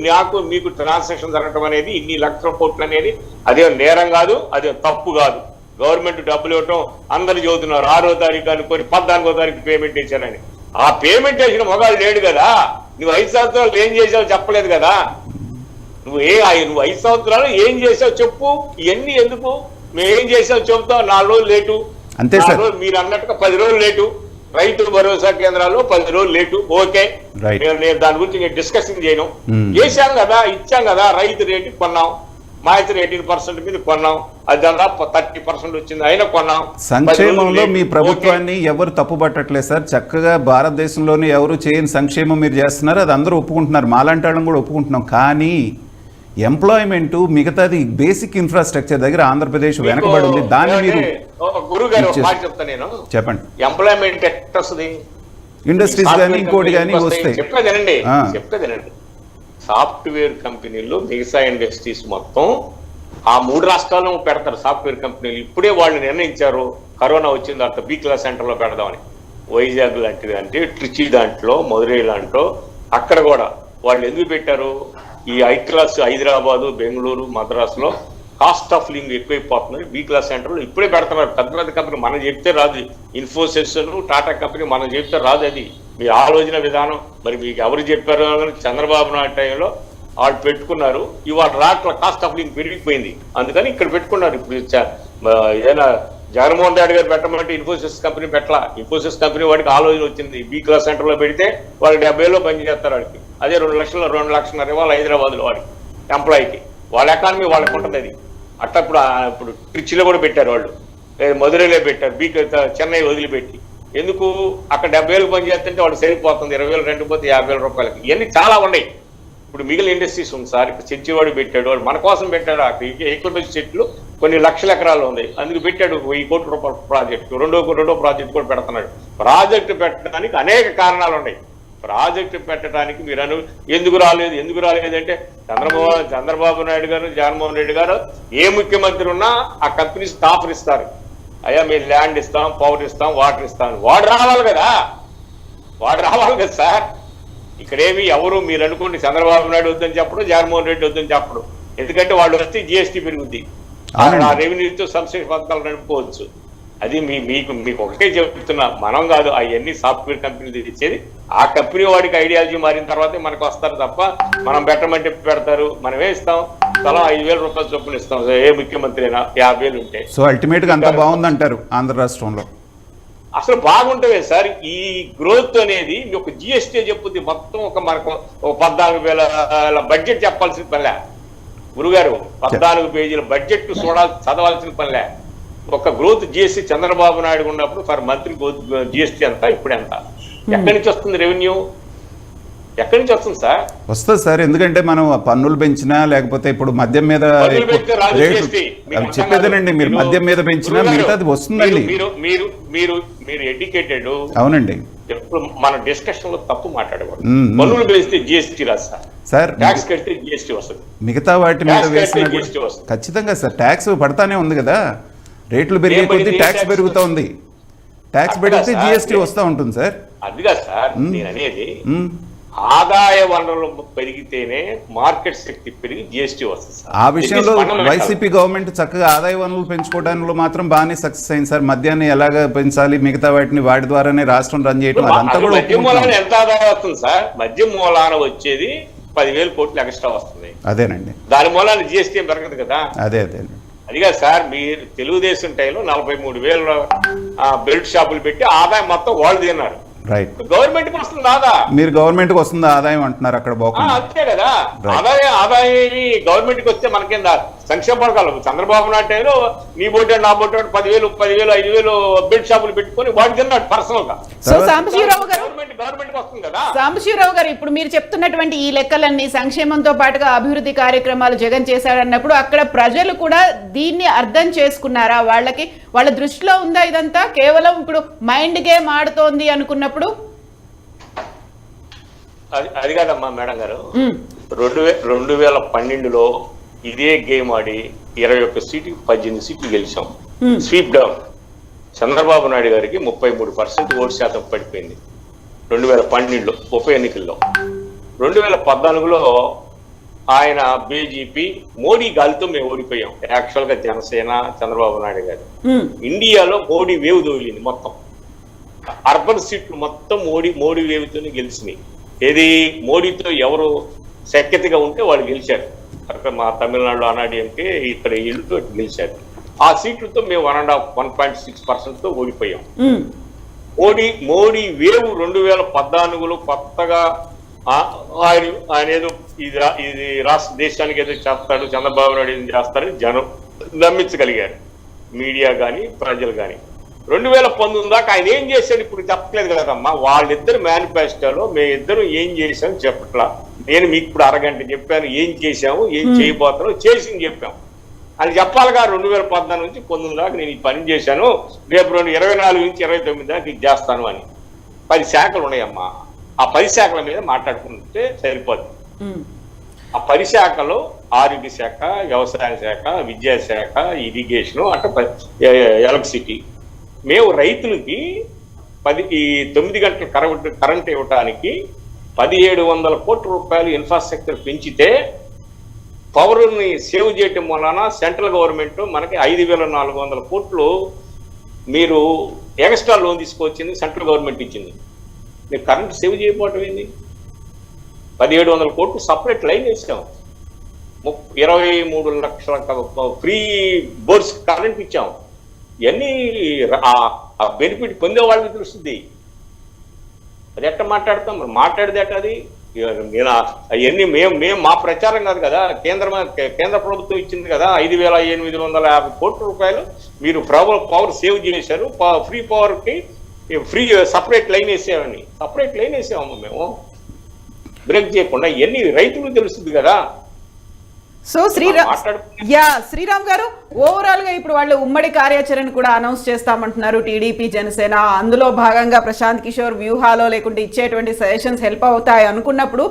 [SPEAKER 2] మీకు ట్రాన్సాక్షన్ జరగటం అనేది ఇన్ని లక్షల కోట్లు అనేది అదే నేరం కాదు, అదే తప్పు కాదు. గవర్నమెంట్ డబ్బులు ఇవ్వటం అందరు చదువుతున్నారు. 6వ తారీఖు అనుకొని 14వ తారీఖు పేమెంట్ వేసానని. ఆ పేమెంట్ వేసిన మొగాళ్ళు లేడు కదా. నువ్వు 5 సంవత్సరాలు ఏం చేసావు చెప్పలేదు కదా. నువ్వు 5 సంవత్సరాలు ఏం చేసావు చెప్పు. ఇవన్నీ ఎందుకు? మేము ఏం చేసావు చెబుతావు. 4 రోజులు లేటు అంతే సార్. మీరు అన్నట్టుగా 10 రోజులు లేటు. రైతు భరోసా కేంద్రాల్లో 10 రోజులు లేటు. ఓకే, నేను దాని గురించి నేను డిస్కషన్ చేయను. చేశాం కదా, ఇచ్చాం కదా. రైతు రేటు కొన్నాం, మాయితే 18% మీద కొన్నాం. అది దాదాపు 30% వచ్చింది, అయినా కొన్నాం.
[SPEAKER 4] సంక్షేమంలో మీ ప్రభుత్వాన్ని ఎవరు తప్పుపట్టట్లేదు సార్. చక్కగా భారతదేశంలోనే ఎవరు చేయని సంక్షేమం మీరు చేస్తున్నారు, అది అందరూ ఒప్పుకుంటున్నారు. మాలాంటి వాళ్ళని కూడా ఒప్పుకుంటున్నాం. కానీ ఎంప్లాయ్మెంట్, మిగతాది బేసిక్ ఇన్ఫ్రాస్ట్రక్చర్ దగ్గర ఆంధ్రప్రదేశ్ వెనకబడి ఉంది. దాన్ని మీరు
[SPEAKER 2] గురువు గారు చెప్తా నేను. చెప్పండి. ఎంప్లాయ్మెంట్ ఎట్లా వస్తుంది?
[SPEAKER 4] ఇండస్ట్రీస్ కానీ ఇంకోటి కానీ వస్తాయి.
[SPEAKER 2] చెప్పేదేనండి. సాఫ్ట్వేర్ కంపెనీలు, మిగతా ఇండస్ట్రీస్ మొత్తం ఆ 3 రాష్ట్రాల్లో పెడతారు సాఫ్ట్వేర్ కంపెనీలు. ఇప్పుడే వాళ్ళు నిర్ణయించారు కరోనా వచ్చిన తర్వాత బి క్లాస్ సెంటర్లో పెడదామని. వైజాగ్ లాంటిది అంటే ట్రిచి దాంట్లో, మధురై దాంట్లో అక్కడ కూడా వాళ్ళు ఎందుకు పెట్టారు? ఈ ఐ క్లాస్ హైదరాబాదు, బెంగళూరు, మద్రాసులో కాస్ట్ ఆఫ్ లివింగ్ ఎక్కువైపోతుంది. బి క్లాస్ సెంటర్లో ఇప్పుడే పెడుతున్నారు. పెద్ద పెద్ద కంపెనీ మనం చెప్తే రాదు. ఇన్ఫోసిస్, టాటా కంపెనీ మనం చెప్తే రాదు. అది మీ ఆలోచన విధానం. మరి మీకు ఎవరు చెప్పారు? చంద్రబాబు నాయుడు టైంలో వాళ్ళు పెట్టుకున్నారు. ఇవాళ రాట్ల కాస్ట్ ఆఫ్ లివింగ్ పెరిగిపోయింది, అందుకని ఇక్కడ పెట్టుకున్నారు. ఇప్పుడు ఏదైనా జగన్మోహన్ రెడ్డి గారు పెట్టమంటే ఇన్ఫోసిస్ కంపెనీ పెట్టలా. ఇన్ఫోసిస్ కంపెనీ వాడికి ఆలోచన వచ్చింది, బి క్లాస్ సెంటర్లో పెడితే వాళ్ళు 70,000 పని చేస్తారు. వాడికి అదే 2 లక్షలు ఇవ్వాలి హైదరాబాద్లో వాడికి ఎంప్లాయీకి. వాళ్ళ ఎకానమీ వాళ్ళకు ఉంటుంది. అది అట్లా ఇప్పుడు ట్రిచిలో కూడా పెట్టారు వాళ్ళు. మధురైలో పెట్టారు, చెన్నై వదిలిపెట్టి. ఎందుకు? అక్కడ 70,000 పని చేస్తుంటే వాడు సరిపోతుంది, 20,000 రెంట్ పోతే 50,000 రూపాయలకి. ఇవన్నీ చాలా ఉన్నాయి. ఇప్పుడు మిగిలిన ఇండస్ట్రీస్ ఉంది సార్. ఇక్కడ చెంచివాడు పెట్టాడు, వాడు మన కోసం పెట్టాడు. అక్కడ ఎక్కువ చెట్లు కొన్ని లక్షల ఎకరాలు ఉన్నాయి, అందుకు పెట్టాడు 1,000 కోట్ల రూపాయల ప్రాజెక్టు. రెండో ప్రాజెక్టు కూడా పెడుతున్నాడు. ప్రాజెక్టు పెట్టడానికి అనేక కారణాలు ఉన్నాయి. ప్రాజెక్టు పెట్టడానికి మీరు ఎందుకు రాలేదు అంటే చంద్రబాబు నాయుడు గారు, జగన్మోహన్ రెడ్డి గారు ఏ ముఖ్యమంత్రి ఉన్నా ఆ కంపెనీస్ ఆఫర్ ఇస్తారు. అయ్యా మీరు ల్యాండ్ ఇస్తాం, పవర్ ఇస్తాం, వాటర్ ఇస్తాం. వాడు రావాలి కదా సార్. ఇక్కడేమి ఎవరు మీరు అనుకోండి చంద్రబాబు నాయుడు వద్దని చెప్పడు, జగన్మోహన్ రెడ్డి వద్దని చెప్పడు. ఎందుకంటే వాళ్ళు వస్తే జిఎస్టీ పెరుగుద్ది, ఆ రెవెన్యూతో సబ్సిడీ పథకాలు నడుపుకోవచ్చు. అది మీకు ఒకటే చెప్తున్నా, మనం కాదు అవన్నీ సాఫ్ట్వేర్ కంపెనీలు ఇచ్చేది. ఆ కంపెనీ వాడికి ఐడియాలజీ మారిన తర్వాతే మనకు వస్తారు తప్ప మనం పెట్టమంటే పెడతారు. మనమే ఇస్తాం, తలా 5,000 రూపాయల చొప్పున ఇస్తాం. ఏ ముఖ్యమంత్రి అయినా 50,000 ఉంటే.
[SPEAKER 4] సో అల్టిమేట్ గా అంత బాగుందంటారు ఆంధ్ర రాష్ట్రంలో.
[SPEAKER 2] అసలు బాగుంటుంది సార్. ఈ గ్రోత్ అనేది ఒక జిఎస్టీ చెప్పుద్ది. మొత్తం మనకు 14,000 బడ్జెట్ చెప్పాల్సిన పనిలే గురుగారు. 14 పేజీల బడ్జెట్ చదవాల్సిన పనిలే. ఒక గ్రోత్ జిఎస్టీ చంద్రబాబు నాయుడు ఉన్నప్పుడు ఫర్ మంత్లీ జిఎస్టీ ఎంత, ఇప్పుడు ఎంత, ఎక్కడి నుంచి వస్తుంది రెవెన్యూ? ఎక్కడి నుంచి వస్తుంది సార్?
[SPEAKER 4] వస్తుంది సార్, ఎందుకంటే మనం పన్నులు పెంచినా లేకపోతే ఇప్పుడు మద్యం మీద చెప్పేదేనండి, మీరు మద్యం మీద పెంచినా మిగతాది వస్తుందండి.
[SPEAKER 2] మీరు ఎడ్యుకేటెడ్.
[SPEAKER 4] అవునండి,
[SPEAKER 2] ఎప్పుడు మన డిస్కషన్ లో తప్పు మాట్లాడేవాడు. పన్నులు పెంచితే జిఎస్టీ రాదు సార్, ట్యాక్స్ కడితే జిఎస్టీ వస్తుంది.
[SPEAKER 4] మిగతా వాటి మీద వేసిన ఖచ్చితంగా సార్ ట్యాక్స్ పడతానే ఉంది కదా. రేట్లు పెరిగే కొద్దీ ట్యాక్స్ పెరుగుతూ ఉంది. ట్యాక్స్ పెరిగితే జిఎస్టీ వస్తూ ఉంటుంది సార్.
[SPEAKER 2] అదిగా సార్ నేను అనేది. ఆదాయ వనరులు పెరిగితేనే మార్కెట్ శక్తి పెరిగి జిఎస్టీ వస్తుంది.
[SPEAKER 4] ఆ విషయంలో వైసీపీ గవర్నమెంట్ చక్కగా ఆదాయ వనరులు పెంచుకోవడంలో మాత్రం బాగానే సక్సెస్ అయింది సార్. మద్యాన్ని ఎలాగ పెంచాలి, మిగతా వాటి ద్వారానే రాష్ట్రం రన్ చేయడం, అదంతా కూడా
[SPEAKER 2] మద్యం మూలాన ఎంత ఆదాయం వస్తుంది సార్? మద్యం మూలాన వచ్చేది 10,000 కోట్లు ఎక్స్ట్రా వస్తుంది.
[SPEAKER 4] అదేనండి,
[SPEAKER 2] దాని మూలాన జిఎస్టీ పెరగదు కదా.
[SPEAKER 4] అదేనండి.
[SPEAKER 2] అదిగా సార్, మీరు తెలుగుదేశం టైంలో 43,000 బెల్ట్ షాపులు పెట్టి ఆదాయం మొత్తం వాళ్ళు తిన్నారు.
[SPEAKER 4] రైట్,
[SPEAKER 2] గవర్నమెంట్ కి వస్తుంది ఆదా.
[SPEAKER 4] మీరు గవర్నమెంట్ కి వస్తుంది ఆదాయం అంటున్నారు అక్కడ బాగుంది.
[SPEAKER 2] అంతే కదా, ఆదాయం గవర్నమెంట్ కి వస్తే మనకేం సంక్షేమ పథకాలు. చంద్రబాబు నాయుడు నీ బోర్డు నా బోర్డు 10,000 5,000 బెల్ట్ షాపులు పెట్టుకొని వాడు తిన్నాడు పర్సనల్ గా.
[SPEAKER 1] సో సాంబశివరావు గారు,
[SPEAKER 2] గవర్నమెంట్ కి వస్తుంది కదా.
[SPEAKER 1] సాంబశివరావు గారు, ఇప్పుడు మీరు చెప్తున్నటువంటి ఈ లెక్కలన్నీ సంక్షేమంతో పాటుగా అభివృద్ధి కార్యక్రమాలు జగన్ చేశాడన్నప్పుడు అక్కడ ప్రజలు కూడా దీన్ని అర్థం చేసుకున్నారా? వాళ్ళ దృష్టిలో ఉందా ఇదంతా? కేవలం ఇప్పుడు మైండ్ గేమ్ ఆడుతోంది అనుకున్నప్పుడు
[SPEAKER 2] అది కాదమ్మా మేడం గారు. 2012లో ఇదే గేమ్ ఆడి 21 సీట్లు 18 సీట్లు గెలిచాం. Sweep down. చంద్రబాబు నాయుడు గారికి 33% ఓటు శాతం పడిపోయింది 2012లో ఉప ఎన్నికల్లో. 2014లో ఆయన బీజేపీ మోడీ గాలితో మేము ఓడిపోయాం. యాక్చువల్ గా జనసేన చంద్రబాబు నాయుడు గారు. ఇండియాలో మోడీ వేవ్ దోలింది. మొత్తం అర్బన్ సీట్లు మొత్తం మోడీ వేవ్తోనే గెలిచినాయి. ఏది మోడీతో ఎవరు సఖ్యతగా ఉంటే వాళ్ళు గెలిచారు. అక్కడ మా తమిళనాడులో అన్నాడీఎంకే, ఇక్కడ ఇల్లుతో గెలిచారు. ఆ సీట్లతో మేము 1.6%తో ఓడిపోయాం. మోడీ వేవ్ 2014లో కొత్తగా ఆయన ఏదో ఇది రాష్ట్ర దేశానికి ఏదో చేస్తాడు, చంద్రబాబు నాయుడు ఏదో చేస్తారని జనం నమ్మించగలిగారు, మీడియా కానీ ప్రజలు కానీ. 2019 దాకా ఆయన ఏం చేశాడు ఇప్పుడు చెప్పలేదు కదమ్మా. వాళ్ళిద్దరు మేనిఫెస్టోలో మేమిద్దరు ఏం చేశాము చెప్పట్లా. నేను మీకు ఇప్పుడు అరగంట చెప్పాను ఏం చేశాము, ఏం చేయబోతున్నాం, చేసింది చెప్పాము అని చెప్పాలిగా. 2014 నుంచి 19 దాకా నేను ఈ పని చేశాను, రేపు 24 నుంచి 29 దాకా ఇది చేస్తాను అని 10 శాఖలు ఉన్నాయమ్మా. ఆ 10 శాఖల మీద మాట్లాడుకుంటే సరిపోద్ది. ఆ 10 శాఖలో ఆరోగ్య శాఖ, వ్యవసాయ శాఖ, విద్యాశాఖ, ఇరిగేషను, అట్లా ఎలక్ట్రిసిటీ. మేము రైతులకి 9 గంటల కరెంట్ ఇవ్వటానికి 1,700 కోట్ల రూపాయలు ఇన్ఫ్రాస్ట్రక్చర్ పెంచితే పవర్ని సేవ్ చేయటం వలన సెంట్రల్ గవర్నమెంట్ మనకి 5,400 కోట్లు మీరు ఎక్స్ట్రా లోన్ తీసుకొచ్చింది, సెంట్రల్ గవర్నమెంట్ ఇచ్చింది. మీరు కరెంట్ సేవ్ చేయకపోవటం ఏంది? 1,700 కోట్లు సపరేట్ లైన్ వేసాం. 23 లక్షల ఫ్రీ బోర్డ్స్ కరెంట్ ఇచ్చాం. ఇవన్నీ ఆ బెనిఫిట్ పొందే వాళ్ళకి తెలుస్తుంది. అది ఎట్లా మాట్లాడతాం? మాట్లాడితే అది నేను అవన్నీ మేము మా ప్రచారం కాదు కదా, కేంద్ర ప్రభుత్వం ఇచ్చింది కదా 5,850 కోట్ల రూపాయలు. మీరు పవర్ సేవ్ చేశారు, ఫ్రీ పవర్కి ఫ్రీ సపరేట్ లైన్ వేసామమ్మ మేము, బ్రేక్ చేయకుండా. ఇవన్నీ రైతులకు తెలుస్తుంది కదా.
[SPEAKER 1] సో శ్రీరామ్ గారు, ఓవరాల్ గా ఇప్పుడు వాళ్ళు ఉమ్మడి కార్యాచరణ కూడా అనౌన్స్ చేస్తామంటున్నారు టీడీపీ జనసేన. అందులో భాగంగా ప్రశాంత్ కిషోర్ వ్యూహాలో లేకుంటే ఇచ్చేటువంటి సజెషన్స్ హెల్ప్ అవుతాయి అనుకున్నప్పుడు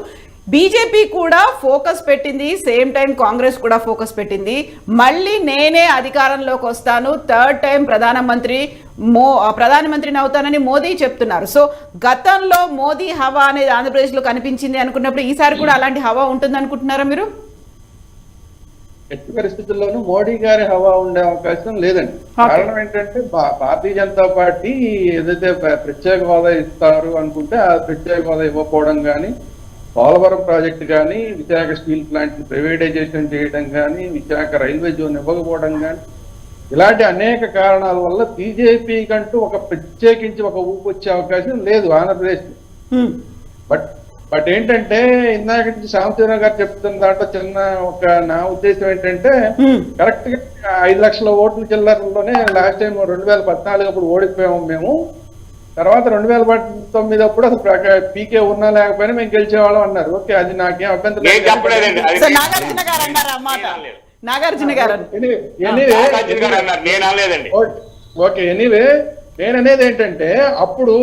[SPEAKER 1] బీజేపీ కూడా ఫోకస్ పెట్టింది, సేమ్ టైం కాంగ్రెస్ కూడా ఫోకస్ పెట్టింది. మళ్ళీ నేనే అధికారంలోకి వస్తాను, థర్డ్ టైం ప్రధానమంత్రిని అవుతానని మోదీ చెప్తున్నారు. సో గతంలో మోదీ హవా అనేది ఆంధ్రప్రదేశ్లో కనిపించింది అనుకున్నప్పుడు ఈసారి కూడా అలాంటి హవా ఉంటుంది అనుకుంటున్నారా మీరు?
[SPEAKER 3] ఎట్టి పరిస్థితుల్లోనూ మోడీ గారి హవా ఉండే అవకాశం లేదండి. కారణం ఏంటంటే భారతీయ జనతా పార్టీ ఏదైతే ప్రత్యేక హోదా ఇస్తారు అనుకుంటే ఆ ప్రత్యేక హోదా ఇవ్వకపోవడం కానీ, పోలవరం ప్రాజెక్టు కానీ, విశాఖ స్టీల్ ప్లాంట్ ప్రైవేటైజేషన్ చేయడం కానీ, విశాఖ రైల్వే జోన్ ఇవ్వకపోవడం కానీ, ఇలాంటి అనేక కారణాల వల్ల బీజేపీ కంటూ ఒక ప్రత్యేకించి ఒక ఊపు వచ్చే అవకాశం లేదు ఆంధ్రప్రదేశ్. బట్ ఏంటంటే ఇందాక నుంచి సాంబశివరావు గారు చెప్తున్న దాంట్లో చిన్న నా ఉద్దేశం ఏంటంటే, కరెక్ట్ గా 5 లక్షల ఓట్ల చిల్లరలోనే లాస్ట్ టైం 2014 అప్పుడు ఓడిపోయాము మేము. తర్వాత 2019 అప్పుడు అసలు పీకే ఉన్నా లేకపోయినా మేము గెలిచేవాళ్ళం అన్నారు. ఓకే, అది నాకేం అభ్యంతరం.
[SPEAKER 1] నాగార్జున గారు
[SPEAKER 3] ఓకే, ఎనీవే నేననేది ఏంటంటే, అప్పుడు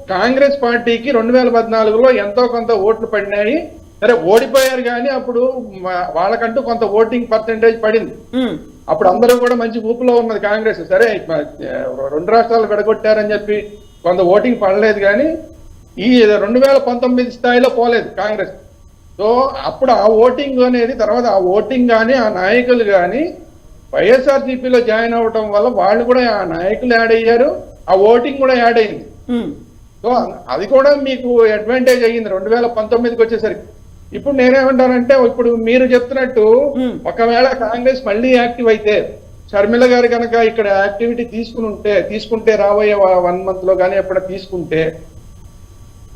[SPEAKER 3] కాంగ్రెస్ పార్టీకి 2014లో ఎంతో కొంత ఓట్లు పడినాయి. సరే ఓడిపోయారు కానీ అప్పుడు వాళ్ళకంటూ కొంత ఓటింగ్ పర్సెంటేజ్ పడింది. అప్పుడు అందరూ కూడా మంచి ఊపులో ఉన్నది కాంగ్రెస్. సరే 2 రాష్ట్రాలు విడగొట్టారని చెప్పి కొంత ఓటింగ్ పడలేదు కానీ ఈ 2019 స్థాయిలో పోలేదు కాంగ్రెస్. సో అప్పుడు ఆ ఓటింగ్ అనేది, తర్వాత ఆ ఓటింగ్ కానీ ఆ నాయకులు కానీ వైఎస్ఆర్సీపీలో జాయిన్ అవ్వటం వల్ల వాళ్ళు కూడా ఆ నాయకులు యాడ్ అయ్యారు, ఆ ఓటింగ్ కూడా యాడ్ అయింది. సో అది కూడా మీకు అడ్వాంటేజ్ అయ్యింది 2019కి వచ్చేసరికి. ఇప్పుడు నేనేమంటానంటే, ఇప్పుడు మీరు చెప్తున్నట్టు ఒకవేళ కాంగ్రెస్ మళ్ళీ యాక్టివ్ అయితే, షర్మిల గారు కనుక ఇక్కడ యాక్టివిటీ తీసుకుంటే రాబోయే 1 month లో కానీ ఎప్పుడైనా తీసుకుంటే,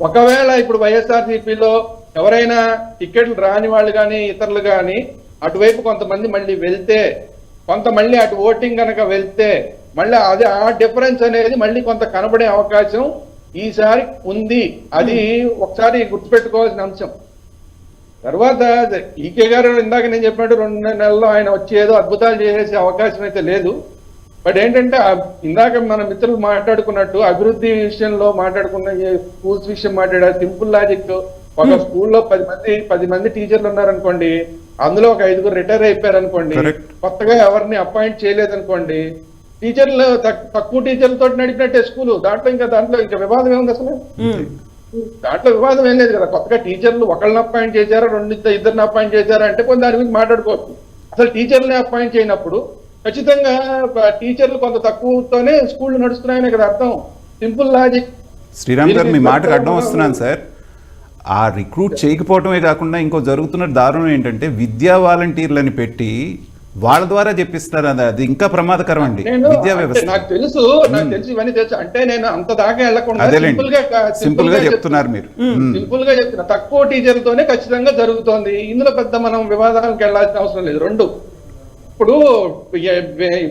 [SPEAKER 3] ఒకవేళ ఇప్పుడు వైఎస్ఆర్సీపీలో ఎవరైనా టికెట్లు రాని వాళ్ళు కానీ ఇతరులు కానీ అటువైపు కొంతమంది మళ్ళీ వెళ్తే, కొంత మళ్ళీ అటు ఓటింగ్ కనుక వెళ్తే, మళ్ళీ అదే ఆ డిఫరెన్స్ అనేది మళ్ళీ కొంత కనబడే అవకాశం ఈసారి ఉంది. అది ఒకసారి గుర్తుపెట్టుకోవాల్సిన అంశం. తర్వాత ఈకే గారు ఇందాక నేను చెప్పినట్టు 2 నెలల్లో ఆయన వచ్చేదో అద్భుతాలు చేసే అవకాశం అయితే లేదు. బట్ ఏంటంటే ఇందాక మన మిత్రులు మాట్లాడుకున్నట్టు అభివృద్ధి విషయంలో మాట్లాడుకున్న, స్కూల్స్ విషయం మాట్లాడారు. సింపుల్ లాజిక్, ఒక స్కూల్లో 10 మంది టీచర్లు ఉన్నారనుకోండి, అందులో ఒక 5 రిటైర్ అయిపోయారు అనుకోండి, కొత్తగా ఎవరిని అపాయింట్ చేయలేదనుకోండి, టీచర్లు తక్కువ టీచర్లతో నడిపినట్టే స్కూలు. దాంట్లో ఇంకా వివాదం ఏముంది అసలు? దాంట్లో వివాదం ఏం లేదు కదా. కొత్తగా టీచర్లు ఒకళ్ళని అపాయింట్ చేశారా, 2-2 అపాయింట్ చేశారా అంటే కొంత దాని గురించి మాట్లాడుకోవచ్చు. అసలు టీచర్లని అపాయింట్ చేయనప్పుడు ఖచ్చితంగా టీచర్లు కొంత తక్కువతోనే స్కూళ్ళు నడుస్తున్నాయనే కదా అర్థం. Simple logic.
[SPEAKER 4] శ్రీరామ్ గారు, మీ మాటకు అడ్డం వస్తున్నాను సార్. ఆ రిక్రూట్ చేయకపోవటమే కాకుండా ఇంకో జరుగుతున్న దారుణం ఏంటంటే, విద్యా వాలంటీర్లని పెట్టి వాళ్ళ ద్వారా చెప్పిస్తారు. అది ఇంకా ప్రమాదకరం అండి విద్యా వ్యవస్థ.
[SPEAKER 3] నాకు తెలుసు ఇవన్నీ తెలుసు. అంటే నేను అంత దాకా వెళ్ళకుండా
[SPEAKER 4] సింపుల్ గా చెప్తున్నారు మీరు.
[SPEAKER 3] సింపుల్ గా చెప్తున్నా, తక్కువ టీచర్లతోనే ఖచ్చితంగా జరుగుతోంది. ఇందులో పెద్ద మనం వివాదాలకు వెళ్లాల్సిన అవసరం లేదు. 2, ఇప్పుడు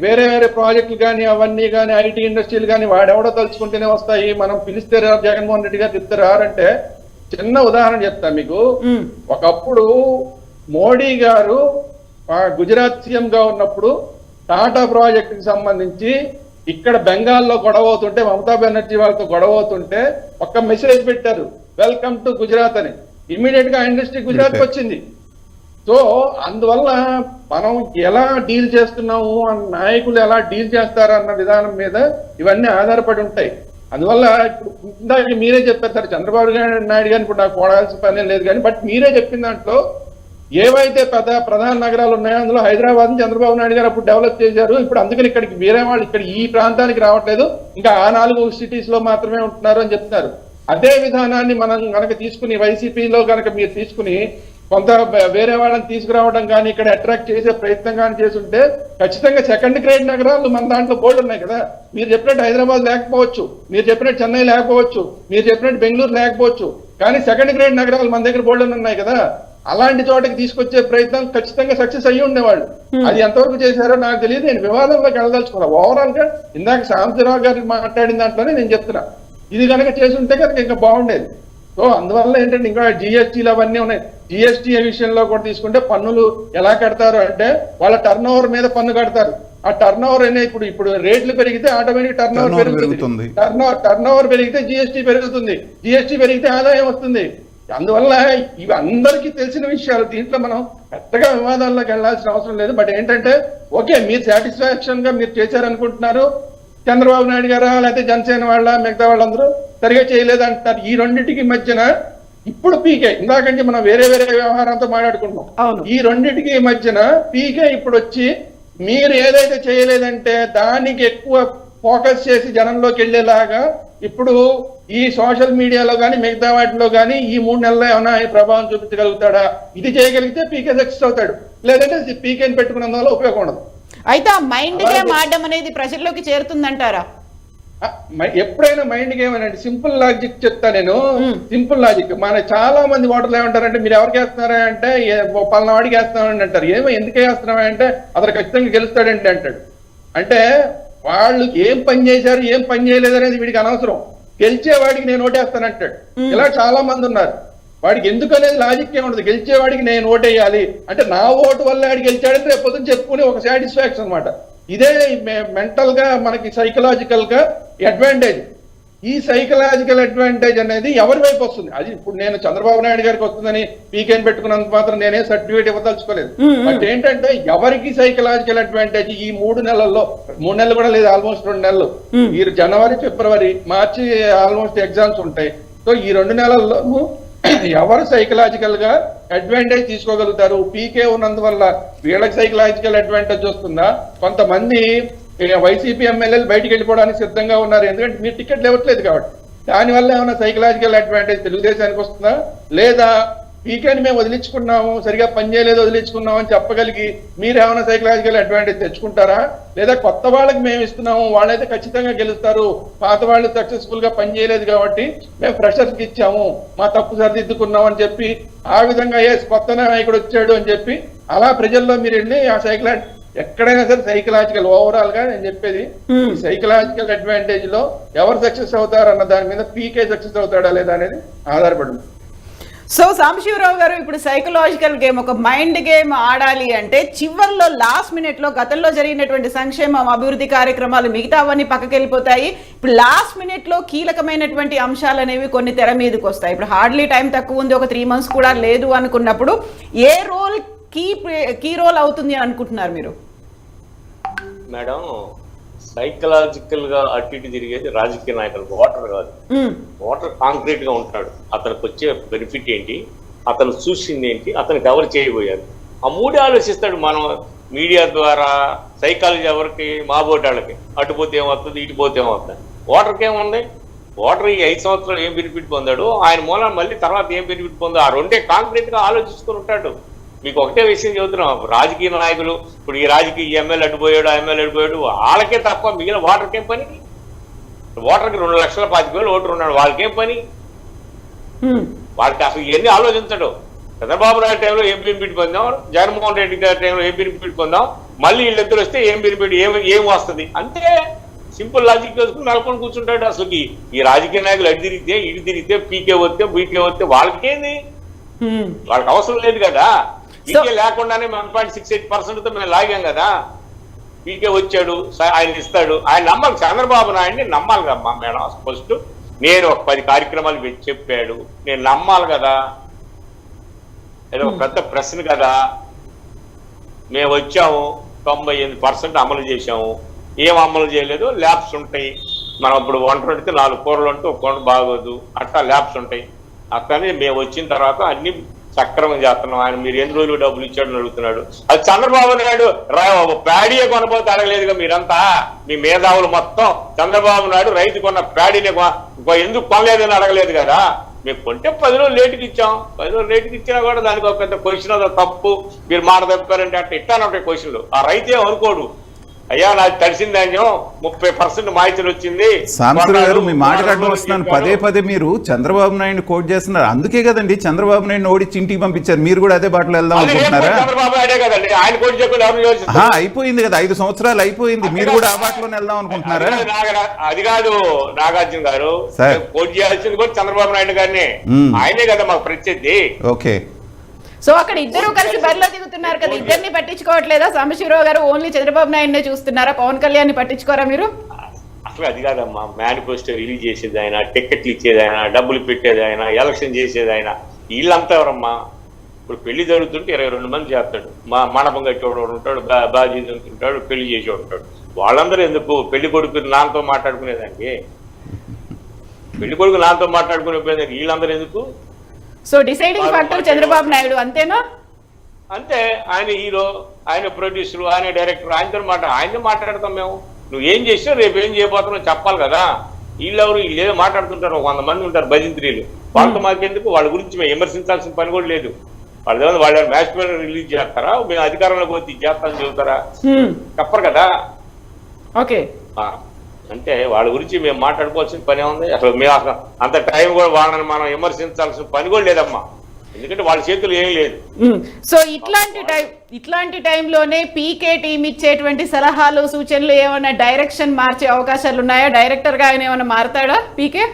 [SPEAKER 3] వేరే ప్రాజెక్టులు కానీ అవన్నీ కానీ ఐటీ ఇండస్ట్రీలు కానీ వాడెవడో తలుచుకుంటేనే వస్తాయి. మనం పిలిస్తే జగన్మోహన్ రెడ్డి గారు చెప్తే రారంటే, చిన్న ఉదాహరణ చెప్తా మీకు. ఒకప్పుడు మోడీ గారు గుజరాత్ సీఎం గా ఉన్నప్పుడు టాటా ప్రాజెక్ట్ కి సంబంధించి ఇక్కడ బెంగాల్లో గొడవ అవుతుంటే, మమతా బెనర్జీ వాళ్ళతో గొడవ అవుతుంటే ఒక్క మెసేజ్ పెట్టారు, వెల్కమ్ టు గుజరాత్ అని. ఇమీడియట్ గా ఇండస్ట్రీ గుజరాత్ వచ్చింది. సో అందువల్ల మనం ఎలా డీల్ చేస్తున్నాము, నాయకులు ఎలా డీల్ చేస్తారన్న విధానం మీద ఇవన్నీ ఆధారపడి ఉంటాయి. అందువల్ల ఇప్పుడు ఇందాక మీరే చెప్పారు సార్, చంద్రబాబు నాయుడు గారిని ఇప్పుడు నాకు పోడాల్సిన పని లేదు కానీ, బట్ మీరే చెప్పిన దాంట్లో ఏవైతే ప్రధాన నగరాలు ఉన్నాయో అందులో హైదరాబాద్ ని చంద్రబాబు నాయుడు గారు అప్పుడు డెవలప్ చేశారు. ఇప్పుడు అందుకని ఇక్కడికి వేరే వాళ్ళు ఇక్కడ ఈ ప్రాంతానికి రావట్లేదు, ఇంకా ఆ 4 సిటీస్ లో మాత్రమే ఉంటున్నారు అని చెప్తున్నారు. అదే విధానాన్ని మనం కనుక తీసుకుని వైసీపీలో కనుక మీరు తీసుకుని కొంత వేరే వాళ్ళని తీసుకురావడం కానీ ఇక్కడ అట్రాక్ట్ చేసే ప్రయత్నం కానీ చేస్తుంటే ఖచ్చితంగా 2nd గ్రేడ్ నగరాలు మన దాంట్లో బోర్డు ఉన్నాయి కదా. మీరు చెప్పినట్టు హైదరాబాద్ లేకపోవచ్చు, మీరు చెప్పినట్టు చెన్నై లేకపోవచ్చు, మీరు చెప్పినట్టు బెంగళూరు లేకపోవచ్చు, కానీ సెకండ్ గ్రేడ్ నగరాలు మన దగ్గర బోల్డెన్ ఉన్నాయి కదా, అలాంటి చోటకి తీసుకొచ్చే ప్రయత్నం ఖచ్చితంగా సక్సెస్ అయ్యి ఉండేవాళ్ళు. అది ఎంతవరకు చేశారో నాకు తెలియదు. నేను వివాదంలోకి వెళ్ళదలుచుకున్నా. ఓవరాల్ గా ఇందాక సాంబశివరావు గారు మాట్లాడిన దాంట్లోనే నేను చెప్తున్నా, ఇది కనుక చేసి ఉంటే కనుక ఇంకా బాగుండేది. సో అందువల్ల ఏంటంటే ఇంకా జిఎస్టీలు అవన్నీ ఉన్నాయి. జిఎస్టీ విషయంలో కూడా తీసుకుంటే పన్నులు ఎలా కడతారు అంటే వాళ్ళ టర్న్ ఓవర్ మీద పన్ను కడతారు. ఆ టర్న్ ఓవర్ అనే ఇప్పుడు రేట్లు పెరిగితే ఆటోమేటిక్ టర్న్ ఓవర్ పెరుగుతుంది. టర్న్ ఓవర్ పెరిగితే జిఎస్టీ పెరుగుతుంది, జిఎస్టీ పెరిగితే ఆదాయం వస్తుంది. అందువల్ల ఇవి అందరికీ తెలిసిన విషయాలు. దీంట్లో మనం పెద్దగా వివాదాల్లోకి వెళ్లాల్సిన అవసరం లేదు. బట్ ఏంటంటే ఓకే, మీరు సాటిస్ఫాక్షన్ గా మీరు చేశారనుకుంటున్నారు, చంద్రబాబు నాయుడు గారా లేకపోతే జనసేన వాళ్ళ మిగతా వాళ్ళందరూ సరిగా చేయలేదంటారు. ఈ రెండింటికి మధ్యన ఇప్పుడు పీకే, ఇందాకంటే మనం వేరే వేరే వ్యవహారంతో మాట్లాడుకుంటున్నాం. ఈ రెండింటికి మధ్యన పీకే ఇప్పుడు వచ్చి మీరు ఏదైతే చేయలేదంటే దానికి ఎక్కువ ఫోకస్ చేసి జనంలోకి వెళ్ళేలాగా ఇప్పుడు ఈ సోషల్ మీడియాలో కానీ మిగతా వాటిలో కానీ ఈ 3 నెలల్లో ఏమైనా ప్రభావం చూపించగలుగుతాడా? ఇది చేయగలిగితే పీకే సక్సెస్ అవుతాడు, లేదంటే పీకేని పెట్టుకున్నందువల్ల ఉపయోగం ఉండదు.
[SPEAKER 1] అయితే ఆ మైండ్ గేమ్ ఆడడం అనేది ప్రజల్లోకి చేరుతుందంటారా?
[SPEAKER 3] ఎప్పుడైనా మైండ్ గేమ్ అనండి. సింపుల్ లాజిక్ చెప్తా నేను. సింపుల్ లాజిక్, మన చాలా మంది ఓటర్లు ఏమంటారంటే మీరు ఎవరికి వేస్తున్నారా అంటే పలానా వాడికి వేస్తున్నామని అంటారు. ఎందుకు వేస్తున్నావా అంటే అతను ఖచ్చితంగా గెలుస్తాడండి అంటాడు. అంటే వాళ్ళు ఏం పని చేశారు ఏం పని చేయలేదు అనేది వీడికి అనవసరం. గెలిచేవాడికి నేను ఓటేస్తానంటాడు. ఇలా చాలా మంది ఉన్నారు. వాడికి ఎందుకు అనేది లాజిక్ ఏముండదు. గెలిచేవాడికి నేను ఓటేయాలి అంటే నా ఓటు వల్ల వాడికి గెలిచాడంటే రేపు పొద్దున చెప్పుకుని ఒక సాటిస్ఫాక్షన్ అనమాట. ఇదే మెంటల్ గా మనకి సైకలాజికల్ గా అడ్వాంటేజ్. ఈ సైకలాజికల్ అడ్వాంటేజ్ అనేది ఎవరి వైపు వస్తుంది? అది ఇప్పుడు నేను చంద్రబాబు నాయుడు గారికి వస్తుందని పీకేని పెట్టుకున్నంత మాత్రం నేనే సర్టిఫికేట్ ఇవ్వదలుచుకోలేదు. బట్ ఏంటంటే ఎవరికి సైకలాజికల్ అడ్వాంటేజ్ ఈ 3 నెలల్లో, 3 నెలలు కూడా లేదు, ఆల్మోస్ట్ 2 నెలలు, ఈ జనవరి ఫిబ్రవరి మార్చి ఆల్మోస్ట్ ఎగ్జామ్స్ ఉంటాయి. సో ఈ 2 నెలల్లో ఎవరు సైకలాజికల్ గా అడ్వాంటేజ్ తీసుకోగలుగుతారు? పీకే ఉన్నందువల్ల వీళ్ళకి సైకలాజికల్ అడ్వాంటేజ్ వస్తుందా? కొంతమంది వైసీపీ ఎమ్మెల్యేలు బయటికి వెళ్ళిపోవడానికి సిద్ధంగా ఉన్నారు, ఎందుకంటే మీరు టికెట్లు ఇవ్వట్లేదు కాబట్టి. దానివల్ల ఏమైనా సైకలాజికల్ అడ్వాంటేజ్ తెలుగుదేశానికి వస్తుందా? లేదా పీకేని మేము వదిలించుకున్నాము, సరిగా పనిచేయలేదు వదిలించుకున్నాము అని చెప్పగలిగి మీరు ఏమైనా సైకలాజికల్ అడ్వాంటేజ్ తెచ్చుకుంటారా? లేదా కొత్త వాళ్ళకి మేము ఇస్తున్నాము, వాళ్ళైతే ఖచ్చితంగా గెలుస్తారు, పాత వాళ్ళు సక్సెస్ఫుల్ గా పనిచేయలేదు కాబట్టి మేము ఫ్రెషర్స్కి ఇచ్చాము, మా తప్పు సరిదిద్దుకున్నాం అని చెప్పి ఆ విధంగా కొత్త నాయకుడు వచ్చాడు అని చెప్పి అలా ప్రజల్లో మీరు వెళ్ళి ఆ ఎక్కడైనా సరే సైకలాజికల్ ఓవరాల్ గా నేను చెప్పేది సైకలాజికల్ అడ్వాంటేజ్ లో ఎవరు సక్సెస్ అవుతారు అన్న దాని మీద పీకే సక్సెస్ అవుతాడా లేదా అనేది ఆధారపడి ఉంది.
[SPEAKER 1] సో సాంబశివరావు గారు, ఇప్పుడు సైకలాజికల్ గేమ్, ఒక మైండ్ గేమ్ ఆడాలి అంటే చివర్లో లాస్ట్ మినిట్ లో గతంలో జరిగినటువంటి సంక్షేమం అభివృద్ధి కార్యక్రమాలు మిగతా అవన్నీ పక్కకి వెళ్ళిపోతాయి. ఇప్పుడు లాస్ట్ మినిట్ లో కీలకమైనటువంటి అంశాలు అనేవి కొన్ని తెర మీదకి వస్తాయి. ఇప్పుడు హార్డ్లీ టైం తక్కువ ఉంది, ఒక 3 months కూడా లేదు అనుకున్నప్పుడు ఏ రోల్ కీ రోల్ అవుతుంది అని అనుకుంటున్నారు మీరు?
[SPEAKER 2] మేడం, సైకలాజికల్ గా అటు ఇటు తిరిగేది రాజకీయ నాయకులు, ఓటర్ కాదు. ఓటర్ కాంక్రీట్ గా ఉంటాడు. అతనికి వచ్చే బెనిఫిట్ ఏంటి, అతను చూసింది ఏంటి, అతనికి ఎవరు చేయబోయారు, ఆ 3 ఆలోచిస్తాడు. మనం మీడియా ద్వారా సైకాలజీ ఎవరికి, మా బోటాళ్ళకి, అటు పోతే ఏమవుతుంది, ఇటు పోతే ఏమవుతుంది. ఓటర్కి ఏముంది? ఓటర్ ఈ 5 సంవత్సరాలు ఏం బెనిఫిట్ పొందాడు, ఆయన మూలం మళ్ళీ తర్వాత ఏం బెనిఫిట్ పొందాడు, ఆ రెండే కాంక్రీట్ గా ఆలోచించుకుని ఉంటాడు. మీకు ఒకటే విషయం చెబుతున్నాం, రాజకీయ నాయకులు ఇప్పుడు ఈ రాజకీయ ఎమ్మెల్యే అడ్డుపోయాడు, ఆ ఎమ్మెల్యే అడ్డుపోయాడు, వాళ్ళకే తప్ప మిగిలిన ఓటర్కేం పని? ఓటర్కి 2,25,000 ఓటర్ ఉన్నాడు, వాళ్ళకేం పని? వాళ్ళకి అసలు ఇవన్నీ ఆలోచించడు. చంద్రబాబు నాయుడు టైంలో ఏం బెనిఫిట్ పొందాం, జగన్మోహన్ రెడ్డి గారి టైంలో ఏం బెనిఫిట్ పొందాం, మళ్ళీ వీళ్ళిద్దరు వస్తే ఏం బెనిఫిట్, ఏం వస్తుంది, అంతే. సింపుల్ లాజిక్ వేసుకుని నెలకొని కూర్చుంటాడు. అసలు ఈ రాజకీయ నాయకులు అటు తిరిగితే ఇటు తిరిగితే పీకే వస్తే బీకే వస్తే వాళ్ళకేంది? వాళ్ళకి అవసరం లేదు కదా. పీకే లేకుండానే 1.68% మేము లాగాం కదా. పీకే వచ్చాడు, ఆయన ఇస్తాడు, ఆయన నమ్మాలి. చంద్రబాబు నాయుడిని నమ్మాలి కదమ్మా మేడం. ఫస్ట్ నేను ఒక 10 కార్యక్రమాలు చెప్పాడు, నేను నమ్మాలి కదా. ఏదో ఒక పెద్ద ప్రశ్న కదా. మేము వచ్చాము, 98% అమలు చేశాము. ఏం అమలు చేయలేదు, ల్యాబ్స్ ఉంటాయి. మనం ఇప్పుడు వంట వండితే 4 కూరలు ఉంటే ఒక కూర బాగోదు, అట్లా ల్యాబ్స్ ఉంటాయి. అట్లనే మేము వచ్చిన తర్వాత అన్ని సక్రమం చేస్తున్నాం. ఆయన మీరు ఎన్ని రోజులు డబ్బులు ఇచ్చాడని అడుగుతున్నాడు. అది చంద్రబాబు నాయుడు ప్యాడీయే కొనబోతే అడగలేదుగా మీరంతా. మీ మేధావులు మొత్తం చంద్రబాబు నాయుడు రైతు కొన్న ప్యాడీని ఎందుకు కొనలేదని అడగలేదు కదా. మేము కొంటే 10 రోజులు లేటుకి ఇచ్చాం. 10 రోజులు లేటుకి ఇచ్చినా కూడా దానికి ఒక పెద్ద క్వశ్చన్, అదో తప్పు, మీరు మాట తప్పారంటే అట్లా ఇట్టానంటే క్వశ్చన్లు. ఆ రైతే అనుకోడు. అయ్యా నాకు తడిసిన ధాన్యం 30% మాయితలు వచ్చింది.
[SPEAKER 4] సాంబశివరావు గారు మీ మాట కట్టడం వస్తున్నాను. పదే పదే మీరు చంద్రబాబు నాయుడు కోట్ చేస్తున్నారు. అందుకే కదండి చంద్రబాబు నాయుడు ఓడించి ఇంటికి పంపించారు. మీరు కూడా అదే బాటలో వెళ్దాం అనుకుంటున్నారా?
[SPEAKER 2] చంద్రబాబు నాయుడే కదండి ఆయన కోటి చెప్పి
[SPEAKER 4] అయిపోయింది కదా, 5 సంవత్సరాలు అయిపోయింది. మీరు కూడా ఆ బాటలోనే వెళ్దాం అనుకుంటున్నారా?
[SPEAKER 2] అది కాదు నాగార్జున గారు, కోటి చేయాల్సింది కూడా చంద్రబాబు నాయుడు గారిని. ఆయనే కదా మాకు ప్రత్యర్థి.
[SPEAKER 4] ఓకే,
[SPEAKER 1] సో అక్కడ ఇద్దరు కలిసి బరిలో దిగుతున్నారు కదా, ఇద్దరిని పట్టించుకోవట్లేదా సాంబశివరావు గారు? ఓన్లీ చంద్రబాబు నాయుడునే చూస్తున్నారా? పవన్ కళ్యాణ్ ని పట్టించుకోరా మీరు?
[SPEAKER 2] అసలు అది కాదమ్మా, మేనిఫెస్టో రిలీజ్ చేసేది ఆయన, టికెట్లు ఇచ్చేది ఆయన, డబ్బులు పెట్టేది ఆయన, ఎలక్షన్ చేసేది ఆయన. వీళ్ళంతా ఎవరమ్మా? ఇప్పుడు పెళ్లి జరుగుతుంటే 22 మంది చేస్తాడు, మండపం కట్టేవాడు ఉంటాడు, బాజీ ఉంటాడు, పెళ్లి చేసేవాడు ఉంటాడు. వాళ్ళందరూ ఎందుకు? పెళ్లి కొడుకు నాన్నతో మాట్లాడుకునేదానికి, పెళ్లి కొడుకు నాన్నతో మాట్లాడుకునే వీళ్ళందరూ ఎందుకు?
[SPEAKER 1] So deciding factor Chandrababu Naidu అంతేనా?
[SPEAKER 2] అంతే. ఆయన హీరో, ఆయన ప్రొడ్యూసర్, ఆయన డైరెక్టర్, ఆయనతో మాట్లాడతాం మేము. నువ్వు ఏం చేసావు, రేపు ఏం చేయబోతున్నావు చెప్పాలి కదా. వీళ్ళెవరు? వీళ్ళు ఏదో మాట్లాడుతుంటారు, 100 మంది ఉంటారు భజంత్రీలు. వాళ్ళతో మాకెందుకు? వాళ్ళ గురించి మేము విమర్శించాల్సిన పని కూడా లేదు. వాళ్ళు మ్యాచ్ పేరు రిలీజ్ చేస్తారా? మేము అధికారంలోకి వచ్చి చేస్తామని చెబుతారా? చెప్పరు కదా.
[SPEAKER 1] ఓకే,
[SPEAKER 2] అంటే వాళ్ళ గురించి మేము మాట్లాడుకోవాల్సిన పని ఉంది? అసలు మేము అసలు అంత టైం కూడా వాళ్ళని మనం విమర్శించాల్సిన పని కూడా లేదమ్మా, ఎందుకంటే వాళ్ళ చేతులు ఏం లేదు.
[SPEAKER 1] సో ఇట్లాంటి టైంలోనే పీకే టీం ఇచ్చేటువంటి సలహాలు సూచనలు ఏమైనా డైరెక్షన్ మార్చే అవకాశాలు ఉన్నాయా? డైరెక్టర్ గా ఆయన ఏమైనా మారతాడా పీకే?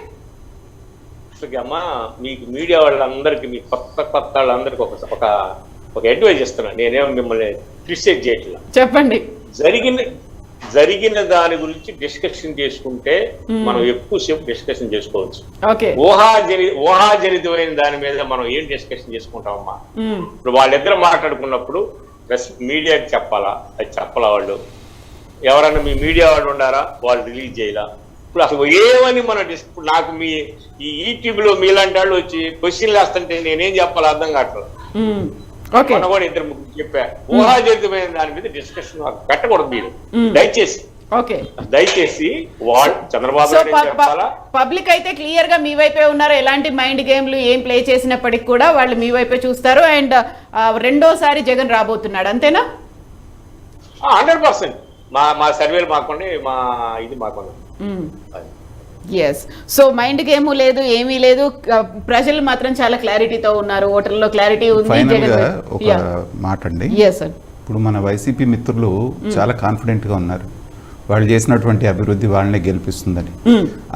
[SPEAKER 2] అసలు అమ్మా, మీకు మీడియా వాళ్ళందరికీ, మీ కొత్త వాళ్ళందరికీ ఒక అడ్వైజ్ ఇస్తున్నాను. నేనేమో మిమ్మల్ని క్రిటిసైజ్ చేయట్లా.
[SPEAKER 1] చెప్పండి.
[SPEAKER 2] జరిగిన దాని గురించి డిస్కషన్ చేసుకుంటే మనం ఎక్కువసేపు డిస్కషన్ చేసుకోవచ్చు. ఊహాజనితమైన దాని మీద మనం ఏం డిస్కషన్ చేసుకుంటామమ్మా? ఇప్పుడు వాళ్ళిద్దరు మాట్లాడుకున్నప్పుడు ప్రెస్ మీడియాకి చెప్పాలా? అది చెప్పాలా? వాళ్ళు ఎవరన్నా మీ మీడియా వాళ్ళు ఉండారా? వాళ్ళు రిలీజ్ చేయాలా? ఇప్పుడు అసలు ఏమని మనం నాకు మీ ఈ యూట్యూబ్ లో మీలాంటి వాళ్ళు వచ్చి క్వశ్చన్లు వేస్తుంటే నేనేం చెప్పాలో అర్థం కావట్లేదు. మనం కూడా 2-3 చెప్పా. ఊహాజనితమైన దాని మీద డిస్కషన్ పెట్టకూడదు మీరు, దయచేసి. వాళ్ళు చంద్రబాబు నాయుడు
[SPEAKER 1] పబ్లిక్ అయితే క్లియర్ గా మీ వైపే ఉన్నారు. ఎలాంటి మైండ్ గేమ్లు ఏం ప్లే చేసినప్పటికి కూడా వాళ్ళు మీ వైపే చూస్తారు. అండ్ రెండోసారి జగన్ రాబోతున్నాడు, అంతేనా?
[SPEAKER 2] 100%. మా సర్వేలు మాకుండి, మా ఇది మాకుంది.
[SPEAKER 1] ఎస్. సో మైండ్ గేమ్ లేదు, ఏమీ లేదు. ప్రజలు మాత్రం చాలా క్లారిటీతో ఉన్నారు, ఓటర్లో క్లారిటీ ఉంది.
[SPEAKER 4] ఒక మాట అండి, ఇప్పుడు మన వైసీపీ మిత్రులు చాలా కాన్ఫిడెంట్ గా ఉన్నారు, వాళ్ళు చేసినటువంటి అభివృద్ధి వాళ్ళనే గెలిపిస్తుందని.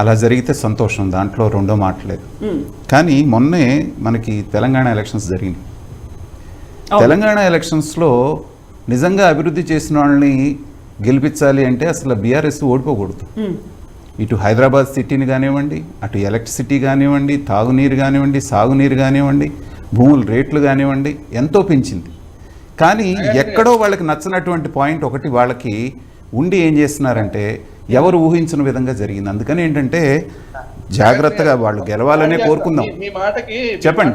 [SPEAKER 4] అలా జరిగితే సంతోషం, దాంట్లో రెండో మాట లేదు. కానీ మొన్నే మనకి తెలంగాణ ఎలక్షన్స్ జరిగినాయి. తెలంగాణ ఎలక్షన్స్లో నిజంగా అభివృద్ధి చేసిన వాళ్ళని గెలిపించాలి అంటే అసలు బీఆర్ఎస్ ఓడిపోకూడదు. ఇటు హైదరాబాద్ సిటీని కానివ్వండి, అటు ఎలక్ట్రిసిటీ కానివ్వండి, తాగునీరు కానివ్వండి, సాగునీరు కానివ్వండి, భూముల రేట్లు కానివ్వండి, ఎంతో పెంచింది. కానీ ఎక్కడో వాళ్ళకి నచ్చినటువంటి పాయింట్ ఒకటి వాళ్ళకి ఉండి ఏం చేస్తున్నారంటే ఎవరు ఊహించిన విధంగా జరిగింది. అందుకని ఏంటంటే జాగ్రత్తగా వాళ్ళు గెలవాలనే కోరుకుందాం. చెప్పండి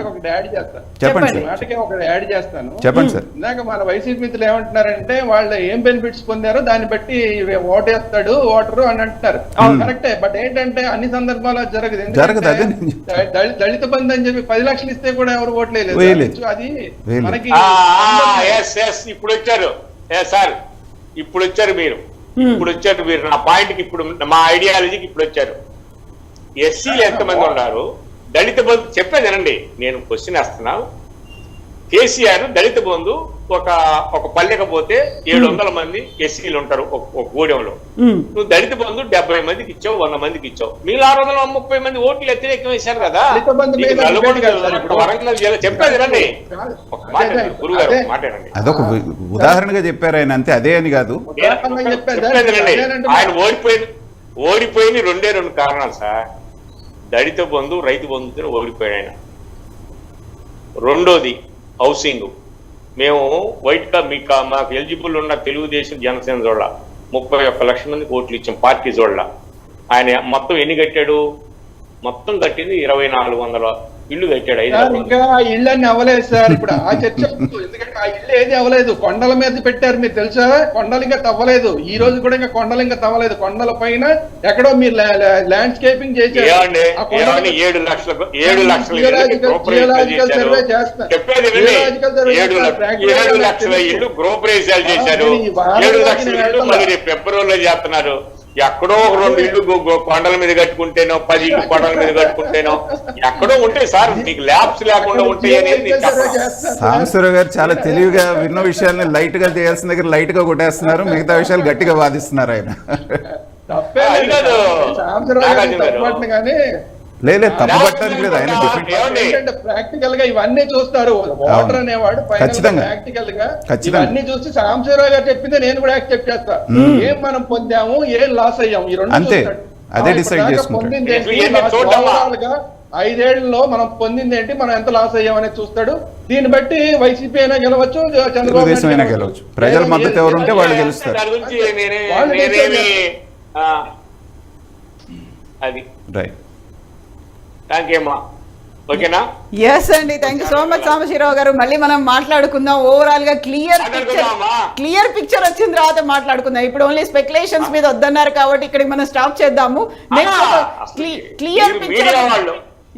[SPEAKER 4] సార్.
[SPEAKER 3] ఇందాక మన వైసీపీ మిత్రులు ఏమంటున్నారంటే వాళ్ళు ఏం బెనిఫిట్స్ పొందారో దాన్ని బట్టి ఓటేస్తాడు ఓటరు అని అంటున్నారు. కరెక్టే, బట్ ఏంటంటే అన్ని సందర్భాల్లో జరగదు. దళిత బంధు అని చెప్పి 10 లక్షలు ఇస్తే కూడా ఎవరు ఓట్లేదు. అది మనకి
[SPEAKER 2] ఇప్పుడు వచ్చారు సార్, ఇప్పుడు వచ్చారు మీరు నా పాయింట్కి, ఇప్పుడు మా ఐడియాలజీకి ఇప్పుడు వచ్చారు. ఎస్సీలు ఎంతమంది ఉన్నారు? దళిత బంధు చెప్పేదేనండి, నేను క్వశ్చన్ వేస్తున్నా. కేసీఆర్ దళిత బంధు ఒక పల్లెకి పోతే 700 మంది ఎస్సీలు ఉంటారు ఒక గూడెంలో. నువ్వు దళిత బంధు 70 మందికి ఇచ్చావు, 100 మందికి ఇచ్చావు. మీ 630 మంది ఓట్లు వ్యతిరేకం వేశారు కదా. చెప్పేదేనండి, గురువు గారు మాట్లాడండి.
[SPEAKER 4] అదొక ఉదాహరణగా చెప్పారు ఆయన, అంతే, అదే అని కాదు.
[SPEAKER 2] ఆయన ఓడిపోయిన 2 కారణాలు సార్. దళిత బంధు, రైతు బంధుతో ఓడిపోయాడు ఆయన. రెండోది హౌసింగ్. మేము వైట్గా మాకు ఎలిజిబుల్ ఉన్న తెలుగుదేశం జనసేన జోళ్ళ 31 లక్షల మందికి ఓట్లు ఇచ్చాం పార్టీ జోళ్ళ. ఆయన మొత్తం ఎన్ని కట్టాడు? మొత్తం కట్టింది 2400 ఇల్లు కట్టాడు.
[SPEAKER 3] ఇంకా ఇళ్ళని అవ్వలేదు సార్. ఇప్పుడు ఆ చర్చ, ఎందుకంటే ఆ ఇల్లు ఏది అవ్వలేదు, కొండల మీద పెట్టారు. మీరు తెలుసా, కొండలు ఇంకా తవ్వలేదు. ఈ రోజు కూడా ఇంకా కొండలు ఇంకా తవ్వలేదు. కొండల పైన ఎక్కడో మీరు ల్యాండ్స్కేపింగ్ చేశారు.
[SPEAKER 2] ఆ కొండలకి 7 లక్షలు ఇల్లు గృహప్రవేశాలు చేశారు. 7 లక్షల ఇల్లు మళ్ళీ ఫిబ్రవరిలో చేస్తున్నారు. ఎక్కడో 2 ఇల్లు కొండల మీద కట్టుకుంటేనో 10 ఇల్లు కొండల మీద కట్టుకుంటేనో ఎక్కడో ఉంటే సార్, మీకు ల్యాబ్స్ లేకుండా ఉంటాయి అనేది
[SPEAKER 4] సాంబశివరావు గారు చాలా తెలివిగా విన్న విషయాన్ని లైట్ గా చేయాల్సిన దగ్గర లైట్ గా కొట్టేస్తున్నారు, మిగతా విషయాలు గట్టిగా వాదిస్తున్నారు ఆయన.
[SPEAKER 3] తప్పే కానీ
[SPEAKER 4] లేదు తప్పుపట్టడానికి లేదు, ఆయన
[SPEAKER 3] ప్రాక్టికల్ గా ఇవన్నీ చూస్తారు. వాటర్ అనేవాడు ప్రాక్టికల్ గా ఇవన్నీ చూసి సాంబశివరావు గారు చెప్పిందే నేను కూడా యాక్సెప్ట్ చేస్తా. ఏం మనం పొందాము, ఏం లాస్ అయ్యాము, ఈ రెండు
[SPEAKER 4] అంతే. అదే డిసైడ్ చేసుకుంటాడు.
[SPEAKER 3] పొందింది ఏంటి, 5 ఏళ్లలో మనం పొందింది ఏంటి, మనం ఎంత లాస్ అయ్యామనేది చూస్తాడు. దీన్ని బట్టి వైసీపీ అయినా గెలవచ్చు,
[SPEAKER 4] తెలుగుదేశం అయినా గెలవచ్చు. ప్రజల మద్దతు ఎవరుంటే వాళ్ళు గెలుస్తారు.
[SPEAKER 2] అది
[SPEAKER 4] రైట్.
[SPEAKER 2] ఓకేనా?
[SPEAKER 1] ఎస్ అండి, thank you so much Sambasivarao గారు. మళ్ళీ మనం మాట్లాడుకుందాం. ఓవరాల్ గా క్లియర్ పిక్చర్ వచ్చిన తర్వాత మాట్లాడుకుందాం. ఇప్పుడు ఓన్లీ స్పెక్యులేషన్స్ మీద వద్దన్నారు కాబట్టి ఇక్కడికి మనం స్టాప్ చేద్దాము. Next clear picture.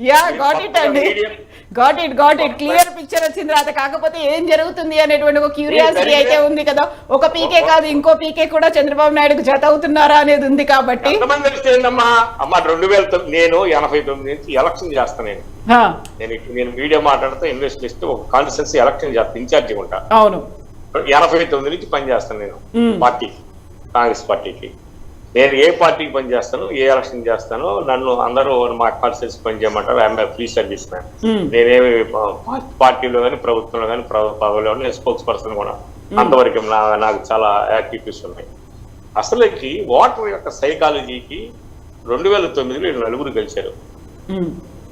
[SPEAKER 1] Yeah got it అండి, గాట్ ఇట్ క్లియర్ పిక్చర్ వచ్చిన తర్వాత కాకపోతే ఏం జరుగుతుంది అనేటువంటి ఒక క్యూరియాసిటీ అయితే ఉంది కదా. ఒక పీకే కాదు, ఇంకో పీకే కూడా చంద్రబాబు నాయుడుకు జత అవుతున్నారా అనేది ఉంది కాబట్టి.
[SPEAKER 2] 2009 నేను 89 నుంచి ఎలక్షన్ చేస్తాను. నేను మీడియా మాట్లాడుతూ ఇన్వెస్ట్ చేస్తూ ఒక కాన్స్టిట్యున్సీ ఎలక్షన్ చేస్తాను, ఇన్ఛార్జి ఉంటా.
[SPEAKER 1] అవును,
[SPEAKER 2] 89 నుంచి పనిచేస్తాను నేను పార్టీకి, కాంగ్రెస్ పార్టీకి. నేను ఏ పార్టీకి పనిచేస్తాను, ఏ ఎలక్షన్ చేస్తాను, నన్ను అందరూ మా కాన్స్టిట్యున్సీ పనిచేయమంటారు. I am free service man. నేనేమి పార్టీలో కానీ ప్రభుత్వంలో కానీ పదవిలో స్పోక్స్ పర్సన్ కూడా. అంతవరకు నాకు చాలా యాక్టివిటీస్ ఉన్నాయి. అసలుకి ఓటర్ యొక్క సైకాలజీకి 2009లో 4 గెలిచారు.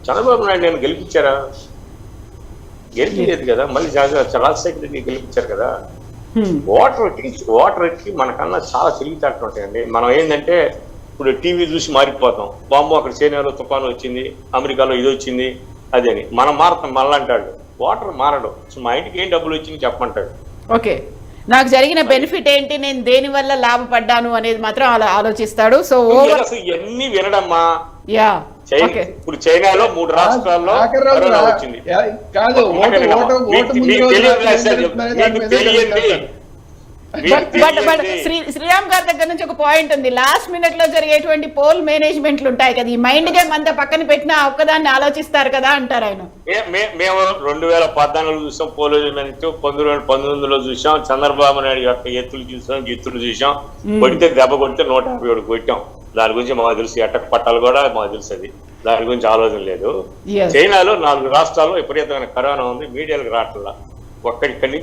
[SPEAKER 2] చంద్రబాబు నాయుడు నేను గెలిపించారా? గెలిపించేది కదా. మళ్ళీ రాజశేఖర రెడ్డి గెలిపించారు కదా. ఓటర్కి మనకన్నా చాలా తెలివితేటలు ఉంటాయండి. మనం ఏంటంటే ఇప్పుడు టీవీ చూసి మారిపోతాం. బాంబు అక్కడ చైనాలో తుఫాను వచ్చింది, అమెరికాలో ఇది వచ్చింది అది అని. మనం మారుతాం, మళ్ళీ అంటాడు. ఓటర్ మారడు. సో మా ఇంటికి ఏం డబ్బులు వచ్చింది చెప్పమంటాడు.
[SPEAKER 1] ఓకే, నాకు జరిగిన బెనిఫిట్ ఏంటి, నేను దేని వల్ల లాభపడ్డాను అనేది మాత్రం అలా ఆలోచిస్తాడు. సో
[SPEAKER 2] ఇవన్నీ వినడమ్మా.
[SPEAKER 1] యా,
[SPEAKER 2] ఇప్పుడు చైనాలో 3 రాష్ట్రాల్లో వచ్చింది.
[SPEAKER 1] శ్రీరామ్ గారి దగ్గర నుంచి ఒక పాయింట్ ఉంది. లాస్ట్ మినిట్ లో జరిగేటువంటి పోల్ మేనేజ్మెంట్లు ఉంటాయి కదా, ఈ మైండ్ గేమ్ అంతా పక్కన పెట్టినా ఒక్కదాన్ని ఆలోచిస్తారు కదా అంటారు ఆయన.
[SPEAKER 2] మేము 2014 చూసాం పోల్ మేనేజ్మెంట్, 19 చూసాం. చంద్రబాబు నాయుడు యొక్క ఎత్తులు చూసాం, గిత్తులు చూసాం. కొడితే దెబ్బ కొడితే 157 కొట్టాం. దాని గురించి మాకు తెలుసు, ఎట్టక పట్టాలు కూడా మాకు తెలుసు. అది దాని గురించి ఆలోచన లేదు. చైనాలో 4 రాష్ట్రాల్లో విపరీతమైన కరోనా ఉంది, మీడియాలకు రావట్లా.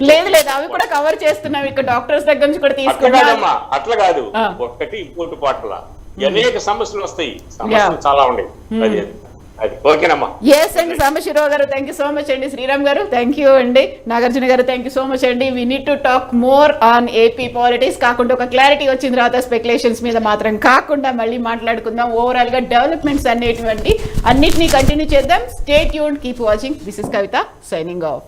[SPEAKER 1] లేదు అవి కూడా కవర్ చేస్తున్నాం, ఇక్కడ డాక్టర్స్ దగ్గర నుంచి కూడా తీసుకున్నామా.
[SPEAKER 2] అట్లా కాదు, ఒక్కటి ఇంకోటి పాటల అనేక సమస్యలు వస్తాయి, సమస్యలు చాలా ఉన్నాయి.
[SPEAKER 1] ఎస్ అండి, సాంబశివరావు గారు థ్యాంక్ యూ సో మచ్ అండి. శ్రీరామ్ గారు థ్యాంక్ యూ అండి. నాగార్జున గారు థ్యాంక్ యూ సో మచ్ అండి. We need to talk more on AP politics. కాకుండా ఒక క్లారిటీ వచ్చిన తర్వాత స్పెక్యులేషన్స్ మీద మాత్రం కాకుండా మళ్ళీ మాట్లాడుకుందాం. ఓవరాల్ గా డెవలప్మెంట్స్ అన్నిటిని కంటిన్యూ చేద్దాం. Stay tuned, keep watching. This is Kavitha signing off.